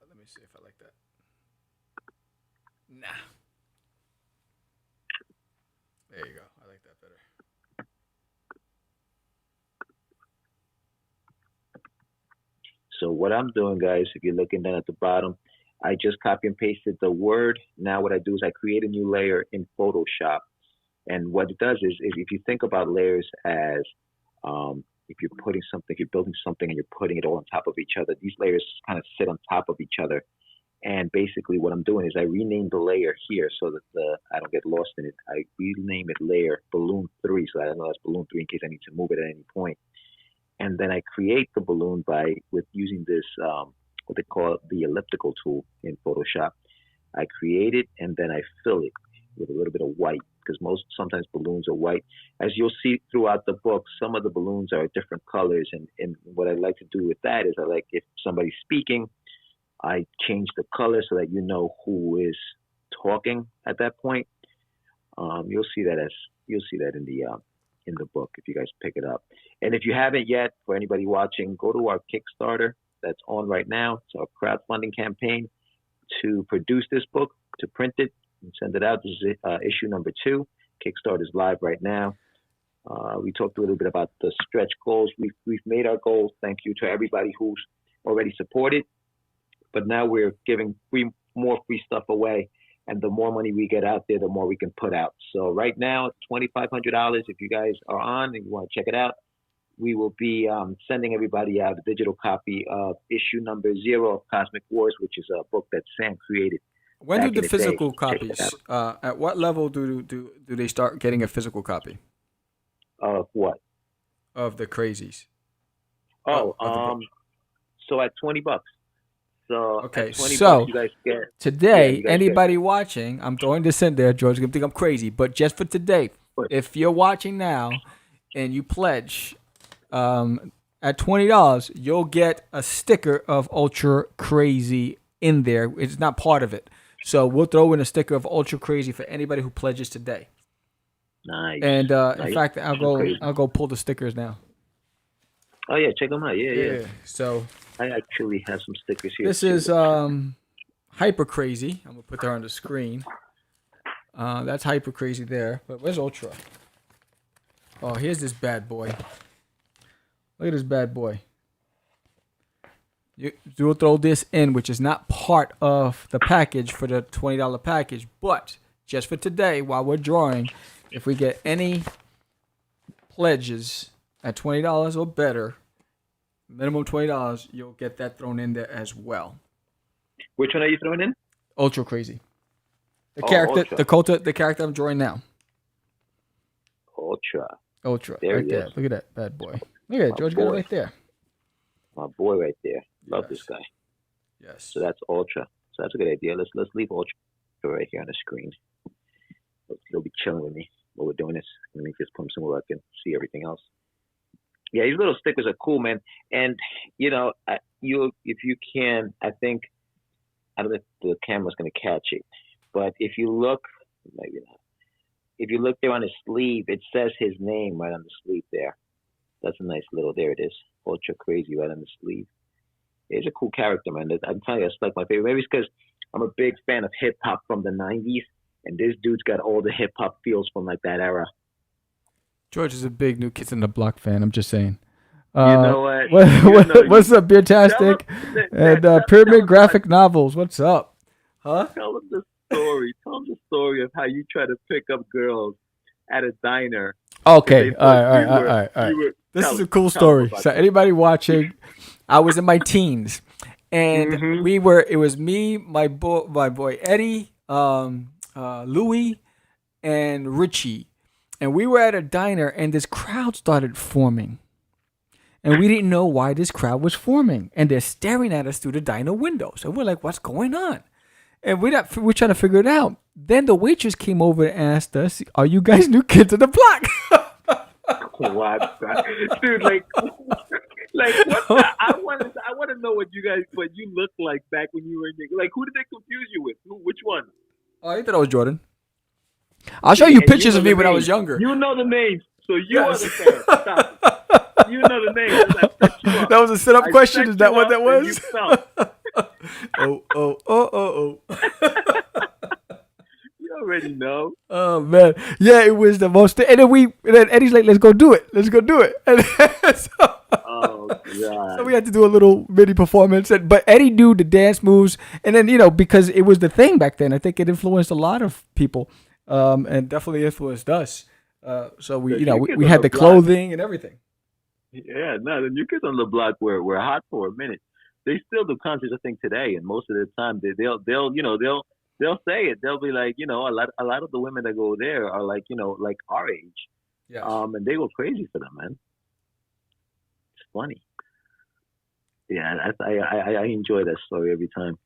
Let me see if I like that. Nah. There you go. I like that better. So what I'm doing, guys, if you're looking down at the bottom, I just copy and pasted the word. Now what I do is I create a new layer in Photoshop. And what it does is if you think about layers as if you're putting something, if you're building something and you're putting it all on top of each other, these layers kind of sit on top of each other. And basically what I'm doing is I rename the layer here so that I don't get lost in it. I rename it layer balloon 3 so I know that's balloon 3 in case I need to move it at any point. And then I create the balloon with using this what they call the elliptical tool in Photoshop. I create it and then I fill it with a little bit of white because sometimes balloons are white. As you'll see throughout the book, some of the balloons are different colors. And what I like to do with that is I like if somebody's speaking, I change the color so that you know who is talking at that point. You'll see that in the book if you guys pick it up. And if you haven't yet, for anybody watching, go to our Kickstarter that's on right now. It's our crowdfunding campaign to produce this book, to print it and send it out. This is issue number 2. Kickstarter is live right now. We talked a little bit about the stretch goals. We've made our goals. Thank you to everybody who's already supported. But now we're giving more free stuff away. And the more money we get out there, the more we can put out. So right now, $2,500. If you guys are on and you want to check it out, we will be sending everybody out a digital copy of issue number 0 of Cosmic Wars, which is a book that Sam created. When do the physical copies? At what level do they start getting a physical copy? Of what? Of the Crazies. So at $20. So okay, $20 you guys get. Today, anybody watching, I'm throwing this in there. George's gonna think I'm crazy, but just for today, if you're watching now and you pledge at $20, you'll get a sticker of Ultra Crazy in there. It's not part of it, so we'll throw in a sticker of Ultra Crazy for anybody who pledges today. Nice. And in fact, I'll go pull the stickers now. Oh yeah, check them out. Yeah. So I actually have some stickers here. This is Hyper Crazy. I'm gonna put that on the screen. That's Hyper Crazy there. But where's Ultra? Oh, here's this bad boy. Look at this bad boy. You'll throw this in, which is not part of the package for the $20 package, but just for today, while we're drawing, if we get any pledges at $20 or better, minimum $20, you'll get that thrown in there as well. Which one are you throwing in? Ultra Crazy. The character, the character I'm drawing now. Ultra. There right there. Look at that bad boy. Look at it, George. Got it right there. My boy, right there. Love this guy. Yes. So that's Ultra. So that's a good idea. Let's leave Ultra right here on the screen. He'll be chilling with me while we're doing this. Let me just put him somewhere I can see everything else. Yeah, these little stickers are cool, man. And you if you can, I think I don't know if the camera's gonna catch it, but if you look, maybe not. If you look there on his sleeve, it says his name right on the sleeve there. That's a nice little. There it is, Ultra Crazy right on the sleeve. He's a cool character, man. I'm telling you, it's like my favorite. Maybe it's because I'm a big fan of hip hop from the '90s, and this dude's got all the hip hop feels from like that era. George is a big New Kids on the Block fan. I'm just saying. You know what? What's up, Beertastic? And Pyramid Graphic Novels. What's up? Huh? Tell him the story. Tell him the story of how you try to pick up girls at a diner. Okay. All right. This is a cool story. So anybody watching, I was in my teens, and it was me, my boy Eddie, Louis, and Richie, and we were at a diner, and this crowd started forming. And we didn't know why this crowd was forming. And they're staring at us through the diner windows. And we're like, what's going on? And we're trying to figure it out. Then the waitress came over and asked us, are you guys New Kids on the Block? What? Dude, like what? I want to know what you looked like back when you were in your, like, who did they confuse you with? Which one? Oh, I thought it was Jordan. I'll show you pictures of me when I was younger. You know the names. So you are the fan. Stop it. You know the name. That was a set-up question. Is that what that was? Oh. You already know. Oh man, yeah, it was the most. And then Eddie's like, "Let's go do it. And oh god! So we had to do a little mini performance. But Eddie knew the dance moves, and then because it was the thing back then, I think it influenced a lot of people, and definitely influenced us. So we had the clothing and everything. Yeah, no, the New Kids on the Block were hot for a minute. They still do concerts, I think, today, and most of the time they'll say it. They'll be like, a lot of the women that go there are like, like our age. Yeah. And they go crazy for them, man. It's funny. Yeah, I enjoy that story every time.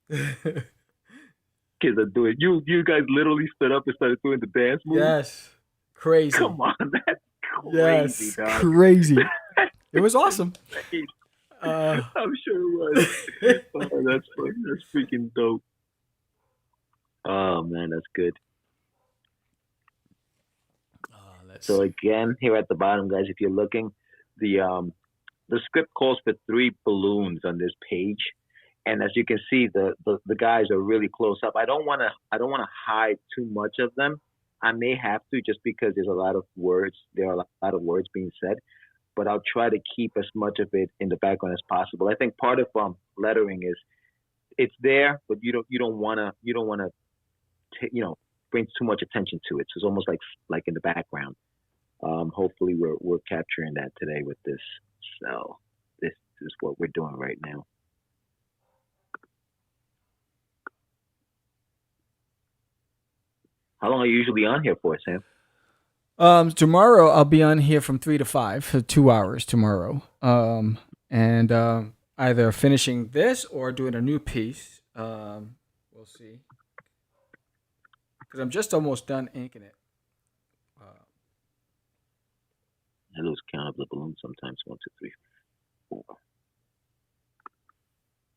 Kids are doing. You guys literally stood up and started doing the dance move. Yes, crazy. Come on, that's crazy, dog. Crazy. It was awesome. I'm sure it was. Oh, that's funny. That's freaking dope. Oh man, that's good. So again, here at the bottom, guys, if you're looking, the script calls for 3 balloons on this page, and as you can see, the guys are really close up. I don't want to hide too much of them. I may have to, just because there's a lot of words. There are a lot of words being said, but I'll try to keep as much of it in the background as possible. I think part of lettering is it's there, but you don't want to bring too much attention to it. So it's almost like in the background. Hopefully we're capturing that today with this. So this is what we're doing right now. How long are you usually on here for, Sam? Tomorrow I'll be on here from 3 to 5 for 2 hours tomorrow. And either finishing this or doing a new piece. We'll see. Because I'm just almost done inking it. I lose count of the balloons sometimes. 1, 2, 3, 4.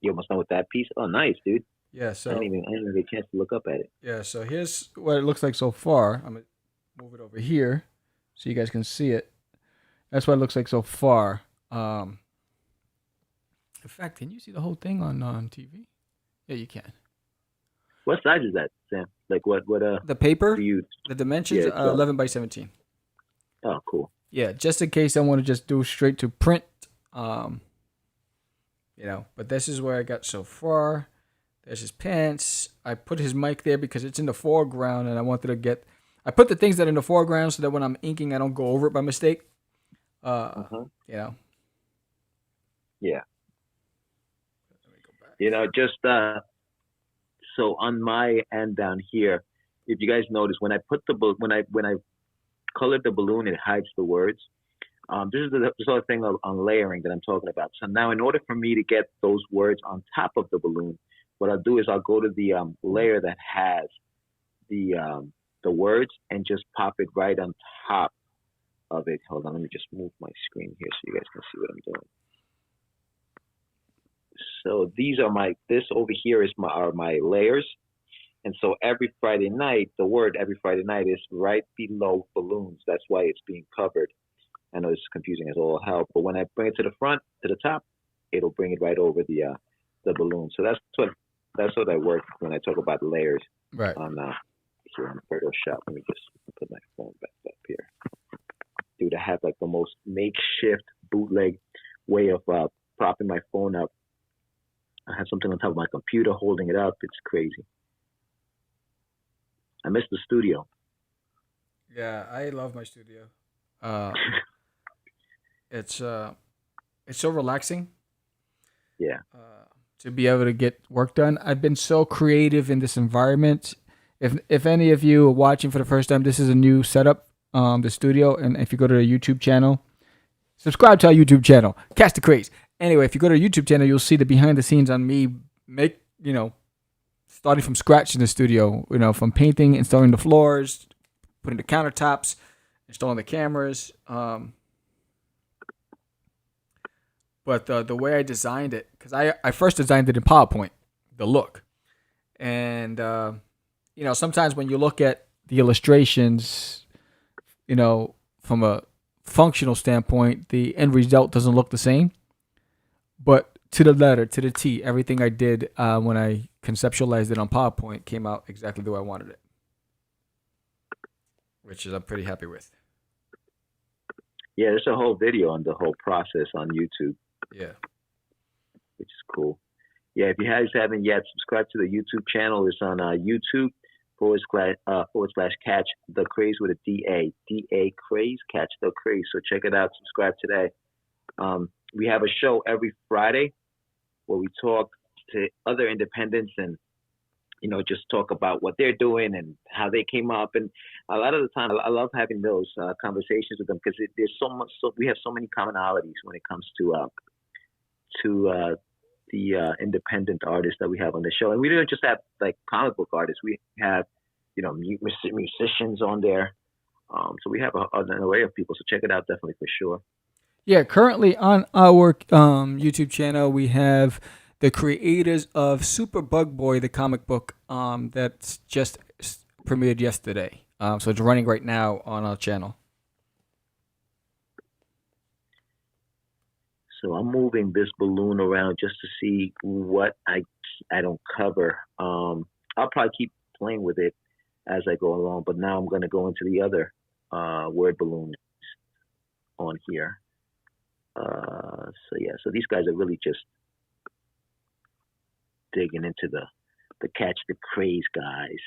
You almost done with that piece? Oh, nice, dude. Yeah, so I didn't even get a chance to look up at it. Yeah, so here's what it looks like so far. I'm gonna move it over here so you guys can see it. That's what it looks like so far. In fact, can you see the whole thing on TV? Yeah, you can. What size is that, Sam? Like what? The paper. The dimensions 11 by 17. Oh, cool. Yeah, just in case I want to just do straight to print. But this is where I got so far. There's his pants. I put his mic there because it's in the foreground, and I put the things that are in the foreground so that when I'm inking, I don't go over it by mistake. Yeah. Just so on my end down here, if you guys notice, when I put when I colored the balloon, it hides the words. This is the sort of thing on layering that I'm talking about. So now, in order for me to get those words on top of the balloon, what I'll do is I'll go to the layer that has the words and just pop it right on top of it. Hold on, let me just move my screen here so you guys can see what I'm doing. So these are this over here are my layers. And so every Friday night, the word every Friday night is right below balloons. That's why it's being covered. I know it's confusing as all hell, but when I bring it to the front, to the top, it'll bring it right over the balloon. So that's what I work when I talk about layers. Right. On here on Photoshop. Let me just put my phone back up here. Dude, I have like the most makeshift bootleg way of propping my phone up. I have something on top of my computer holding it up. It's crazy. I miss the studio. Yeah, I love my studio. It's so relaxing. Yeah. To be able to get work done. I've been so creative in this environment. If any of you are watching for the first time, this is a new setup, the studio, and if you go to the YouTube channel, subscribe to our YouTube channel, Catch the Craze. Anyway, if you go to the YouTube channel, you'll see the behind the scenes on me starting from scratch in the studio, from painting, installing the floors, putting the countertops, installing the cameras. But the way I designed it, because I first designed it in PowerPoint, the look. And, sometimes when you look at the illustrations, from a functional standpoint, the end result doesn't look the same. But to the letter, to the T, everything I did when I conceptualized it on PowerPoint came out exactly the way I wanted it, which is I'm pretty happy with. Yeah, there's a whole video on the whole process on YouTube. Yeah. Which is cool. Yeah, if you guys haven't yet, subscribe to the YouTube channel. It's on YouTube / Catch the Craze with a DA Craze, Catch the Craze. So check it out. Subscribe today. We have a show every Friday where we talk to other independents and just talk about what they're doing and how they came up. And a lot of the time, I love having those conversations with them because there's so much. So we have so many commonalities when it comes to the independent artists that we have on the show. And we don't just have like comic book artists. We have musicians on there. So we have an array of people. So check it out definitely for sure. Yeah, currently on our YouTube channel, we have the creators of Super Bug Boy, the comic book that's just premiered yesterday. So it's running right now on our channel. So I'm moving this balloon around just to see what I don't cover. I'll probably keep playing with it as I go along, but now I'm going to go into the other word balloons on here. So these guys are really just digging into the Catch the Craze guys.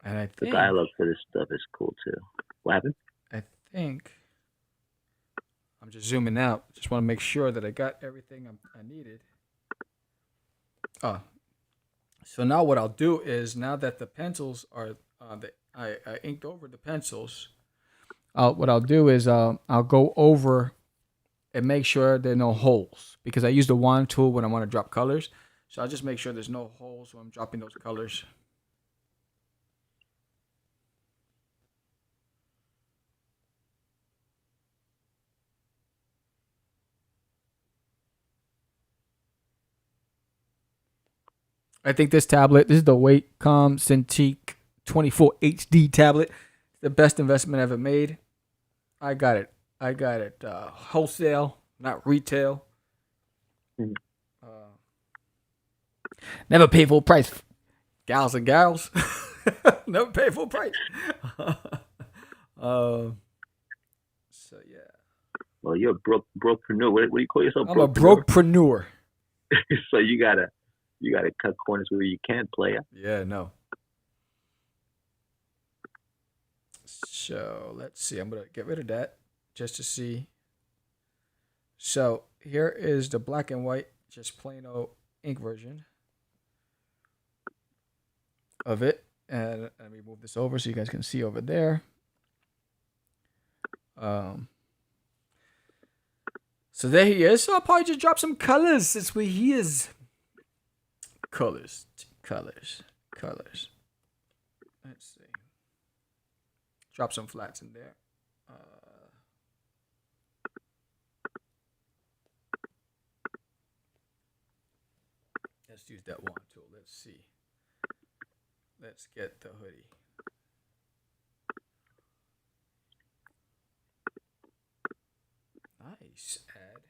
And I think the dialogue for this stuff is cool too. What happened? I think I'm just zooming out. Just want to make sure that I got everything I needed. So now what I'll do is, now that the pencils are I inked over the pencils, what I'll do is I'll go over and make sure there are no holes, because I use the wand tool when I want to drop colors. So I'll just make sure there's no holes when I'm dropping those colors. I think this is the Wacom Cintiq 24 HD tablet. It's the best investment I ever made. I got it wholesale, not retail. Never pay full price, gals and gals. Never pay full price. So yeah. Well, you're a brokepreneur. What do you call yourself? I'm a brokepreneur. So you gotta cut corners where you can, player. Yeah, no. So let's see. I'm gonna get rid of that just to see. So here is the black and white, just plain old ink version of it, and let me move this over so you guys can see over there. So there he is. So I'll probably just drop some colors since he is. Colors. colors. Let's see. Drop some flats in there. Let's use that wand tool. Let's see. Let's get the hoodie. Nice. Add.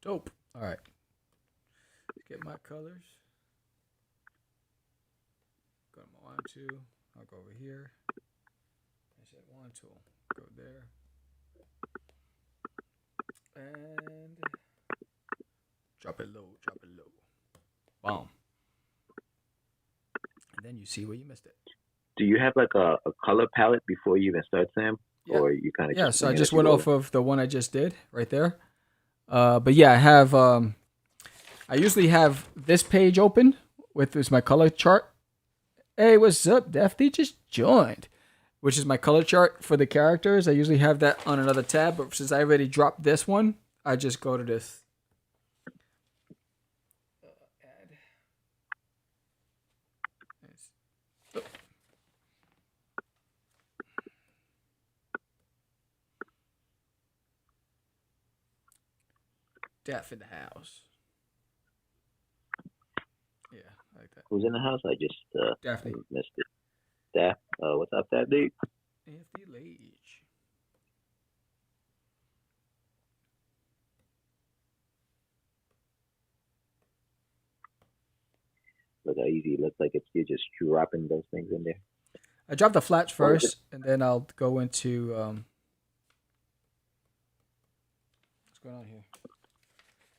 Dope. All right. Let's get my colors. Go to my wand tool. I'll go over here. I said wand tool. Go there. And drop it low. Drop it low. Boom. And then you see where you missed it. Do you have like a color palette before you even start, Sam? Yeah. Or you kind of Yeah, so I just went off of the one I just did right there. But yeah, I have I usually have this page open with this my color chart. Hey, what's up, Defty? Just joined. Which is my color chart for the characters. I usually have that on another tab, but since I already dropped this one, I just go to this. Add. Oh. Def in the house. Yeah, I like that. Who's in the house? I just Daphne. missed it. Daph, what's up, Daphne? Anthony Lage. Look how easy it looks like you're just dropping those things in there. I drop the flats first, and then I'll go into what's going on here?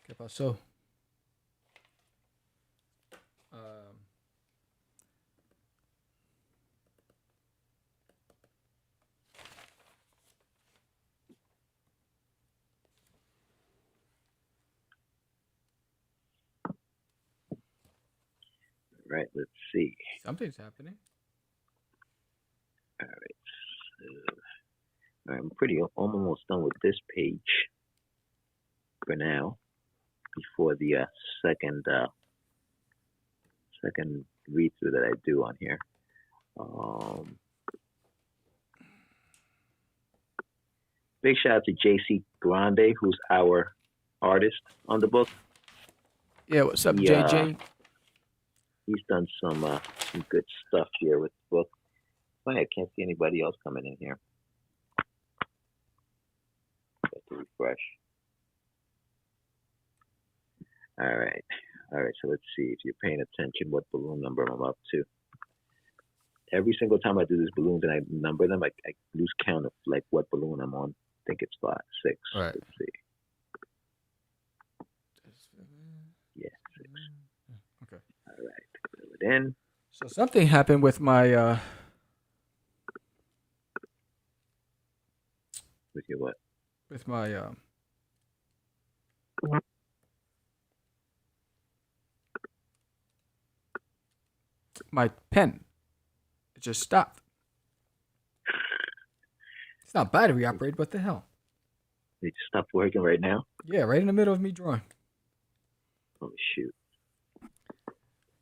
¿Qué pasó? Right, let's see. Something's happening. All right. So, I'm almost done with this page for now. Before the second read through that I do on here. Big shout out to JC Grande, who's our artist on the book. Yeah, what's up, JJ? He's done some good stuff here with the book. I can't see anybody else coming in here. Have to refresh. All right. So let's see if you're paying attention what balloon number I'm up to. Every single time I do this balloons and I number them, I lose count of like what balloon I'm on. I think it's 5, 6. All right. Let's see. Yeah, 6. Okay. All right. Fill it in. So something happened with my With your what? with my my pen. It just stopped. It's not battery operated. What the hell? It stopped working right now? Yeah, right in the middle of me drawing. Oh, shoot.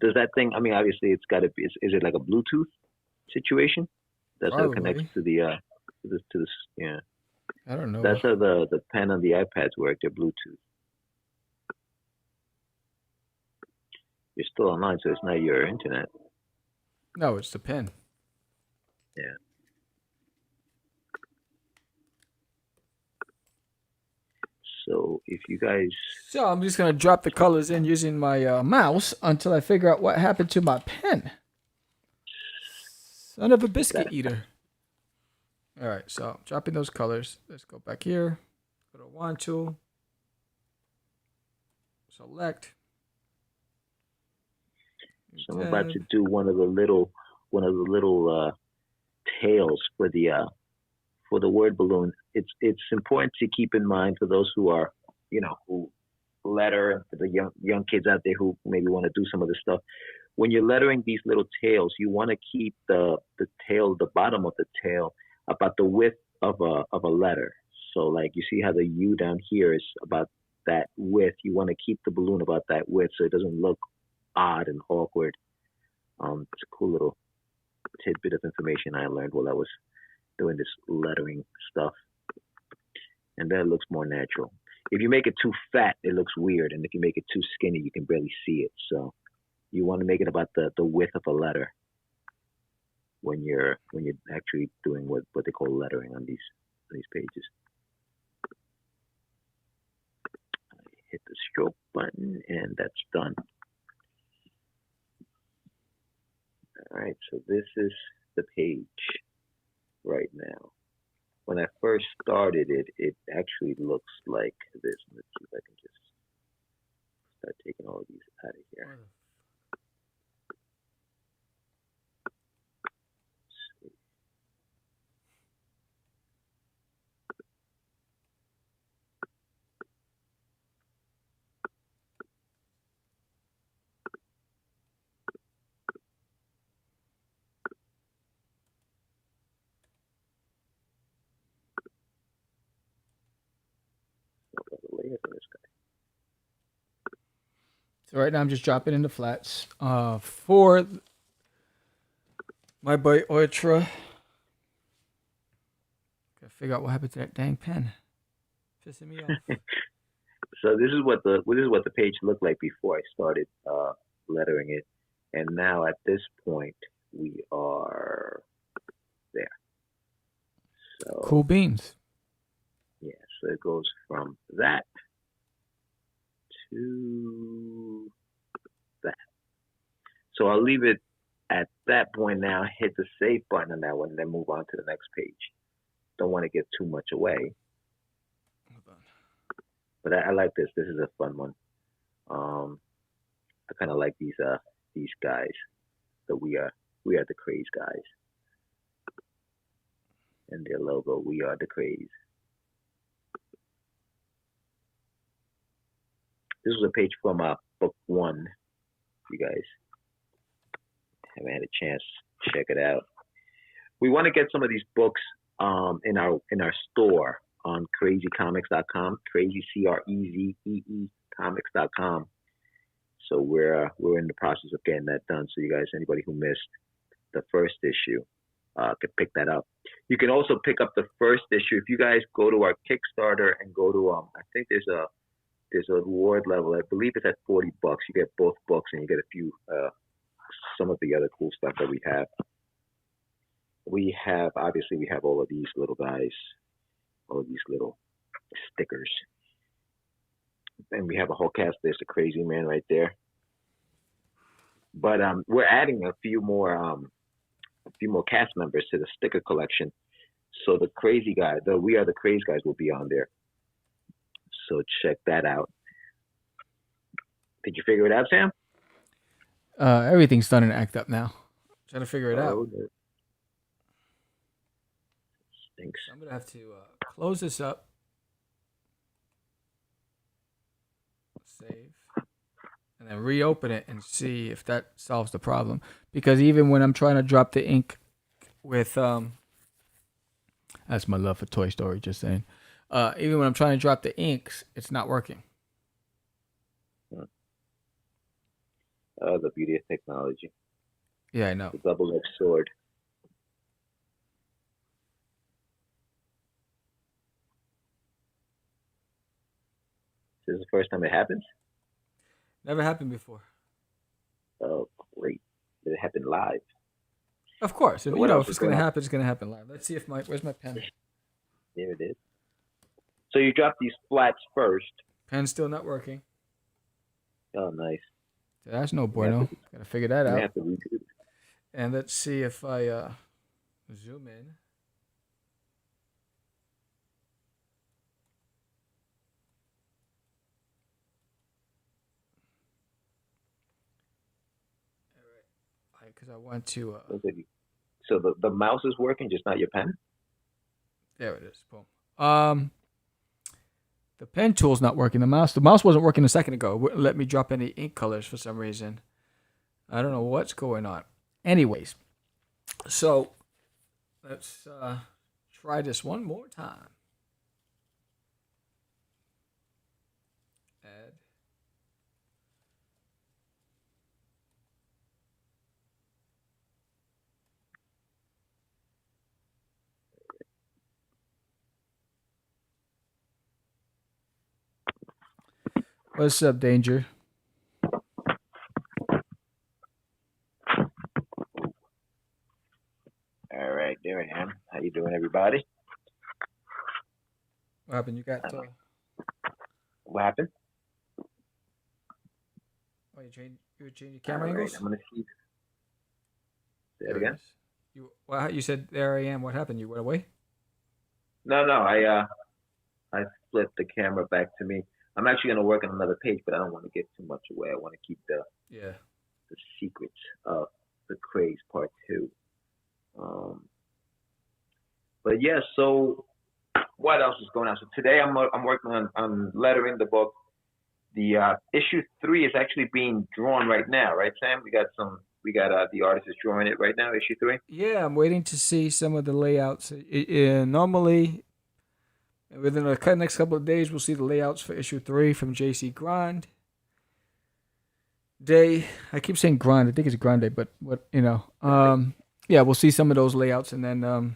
Does that thing, I mean, obviously it's got to be, is it like a Bluetooth situation? That's how it connects to the, to this, yeah. I don't know. That's how the pen on the iPads work. They're Bluetooth. You're still online, so it's not your internet. No, it's the pen. Yeah. So if you guys... So I'm just going to drop the colors in using my mouse until I figure out what happened to my pen. Son of a biscuit eater. All right, so dropping those colors. Let's go back here. Go to wand tool. Select. So I'm about to do one of the little tails for the word balloon. It's important to keep in mind for those who are, who letter, for the young kids out there who maybe want to do some of this stuff. When you're lettering these little tails, you want to keep the tail, the bottom of the tail, about the width of a letter. So like you see how the U down here is about that width. You want to keep the balloon about that width so it doesn't look odd and awkward. It's a cool little tidbit of information I learned while I was doing this lettering stuff, and that looks more natural. If you make it too fat, it looks weird, and if you make it too skinny, you can barely see it. So you want to make it about the width of a letter when you're actually doing what they call lettering on these pages. I hit the stroke button, and that's done. All right, so this is the page right now. When I first started it, it actually looks like this. Let's see if I can just start taking all of these out of here. So right now I'm just dropping into flats. For my boy Ultra. Gotta figure out what happened to that dang pen. Pissing me off. So this is what the page looked like before I started lettering it, and now at this point we are there. So Cool beans. yeah, so it goes from that to that. So I'll leave it at that point now, hit the save button on that one, and then move on to the next page. Don't want to give too much away. But I like this. This is a fun one. I kind of like these guys. So we are the Craze guys, and their logo. We are the Craze. This was a page from book 1. You guys haven't had a chance to check it out. We want to get some of these books in our store on crazeecomics.com, crazy CREZEE comics.com. So we're in the process of getting that done. So you guys, anybody who missed the first issue, could pick that up. You can also pick up the first issue if you guys go to our Kickstarter and go to I think there's a reward level. I believe it's at $40. You get both books and you get a few some of the other cool stuff that we have. We have all of these little guys, all of these little stickers. And we have a whole cast. There's a Crazy Man right there. But we're adding a few more cast members to the sticker collection. So the Crazy guy, the We Are the Craze guys will be on there. So check that out. Did you figure it out, Sam? Everything's starting to act up now. Trying to figure it out. No. Stinks. I'm gonna have to close this up. Save. And then reopen it and see if that solves the problem. Because even when I'm trying to drop the ink with that's my love for Toy Story, just saying. Even when I'm trying to drop the inks, it's not working. Oh, the beauty of technology. Yeah, I know. The double-edged sword. This is the first time it happens? Never happened before. Oh, great. Did it happen live? Of course. If What else it's is going to going on? happen, it's going to happen live. Let's see if where's my pen? There it is. So you drop these flats first. Pen's still not working. Oh, nice. That's no bueno. Got to figure that You out. have to redo it. And let's see if I zoom in. All right. Because I want to. So the mouse is working, just not your pen? There it is. Boom. The pen tool's not working. The mouse wasn't working a second ago. It wouldn't let me drop any ink colors for some reason. I don't know what's going on. Anyways, so let's try this one more time. Add. What's up, Danger? All right, there I am. How you doing, everybody? What happened? You got What happened? oh, you changed your camera All right, angles? I'm gonna see. Say There it it again. is. You said there I am. What happened? You went away? No, I flipped the camera back to me. I'm actually gonna work on another page, but I don't want to get too much away. I want to keep the Yeah. secrets of the craze part 2. But yeah, so what else is going on? So today I'm working on lettering the book. The issue 3 is actually being drawn right now, right, Sam? We got the artist is drawing it right now, issue 3. Yeah, I'm waiting to see some of the layouts. Normally, within the next couple of days, we'll see the layouts for issue 3 from JC Grind. Day. I keep saying grind. I think it's grind day, but what yeah, we'll see some of those layouts, and then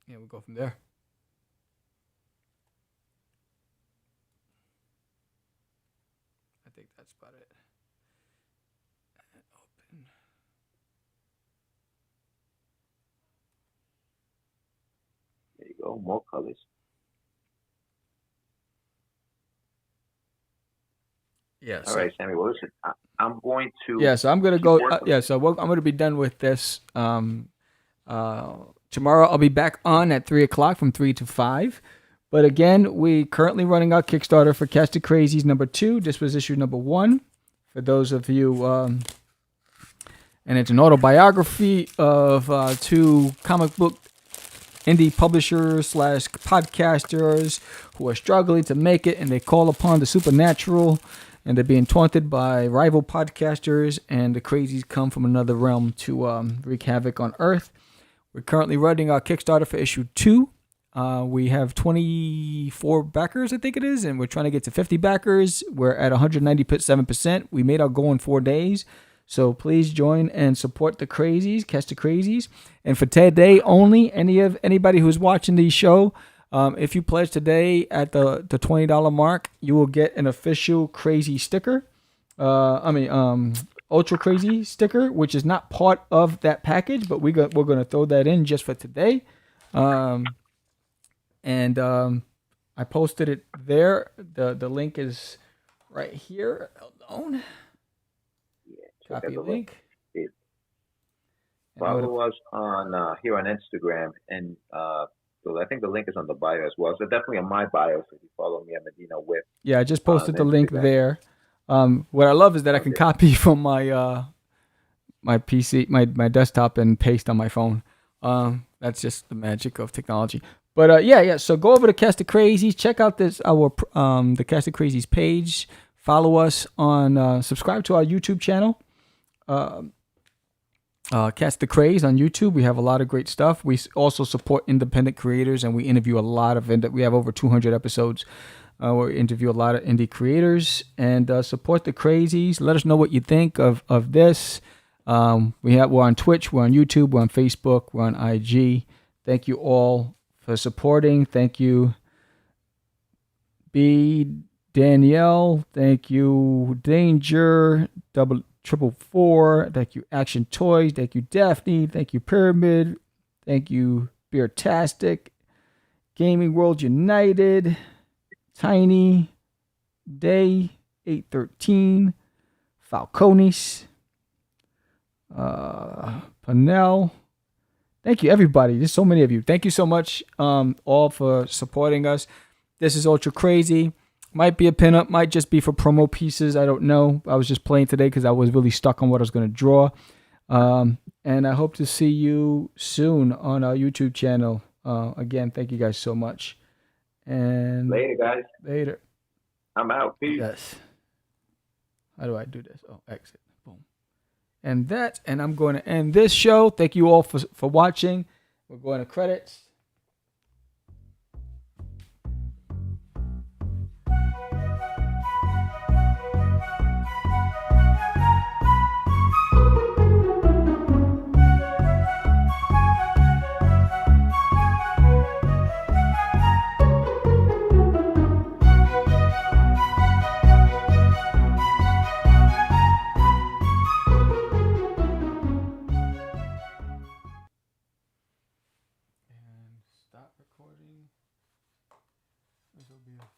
yeah, we'll go from there. I think that's about it. And open. There you go, more colors. Yeah. All right, Sammy. Well, listen, I'm going to. Yeah, so I'm gonna keep go. working. I'm gonna be done with this. Tomorrow I'll be back on at 3:00 from 3 to 5. But again, we currently running our Kickstarter for Cast the Crazies #2. This was issue #1. For those of you, and it's an autobiography of 2 comic book indie publishers / podcasters who are struggling to make it, and they call upon the supernatural, and they're being taunted by rival podcasters, and the crazies come from another realm to wreak havoc on Earth. We're currently running our Kickstarter for issue 2. We have 24 backers, I think it is, and we're trying to get to 50 backers. We're at 197%. We made our goal in 4 days. So please join and support the Crazies, Catch the Crazies. And for today only, anybody who's watching the show, if you pledge today at the $20 mark, you will get an official Crazy sticker. Ultra Crazy sticker, which is not part of that package, but we're going to throw that in just for today. I posted it there. The link is right here. Hold on. Copy link. Follow us on here on Instagram, and so I think the link is on the bio as well. So definitely on my bio, so if you follow me at Medina Whip. Yeah, I just posted the link there. What I love is that I can copy from my my PC, my desktop, and paste on my phone. That's just the magic of technology. But yeah. So go over to Cast the Crazies. Check out the Cast the Crazies page. Follow us on. Subscribe to our YouTube channel. Cast the Craze on YouTube. We have a lot of great stuff. We also support independent creators, and we interview a lot of we have over 200 episodes. We interview a lot of indie creators, and support the Crazies. Let us know what you think of this. We're on Twitch, we're on YouTube, we're on Facebook, we're on IG. Thank you all for supporting. Thank you, B. Danielle. Thank you, Danger 444. Thank you, Action Toys. Thank you, Daphne. Thank you, Pyramid. Thank you, Beertastic. Gaming World United. Tiny. Day 813. Falconis. Panel. Thank you, everybody. There's so many of you. Thank you so much, all for supporting us. This is Ultra Crazy. Might be a pinup, might just be for promo pieces. I don't know. I was just playing today because I was really stuck on what I was going to draw. And I hope to see you soon on our YouTube channel. Again, thank you guys so much. And later, guys. Later. I'm out. Peace. Yes. How do I do this? Oh, exit. Boom. And I'm going to end this show. Thank you all for watching. We're going to credits. And stop recording. This will be a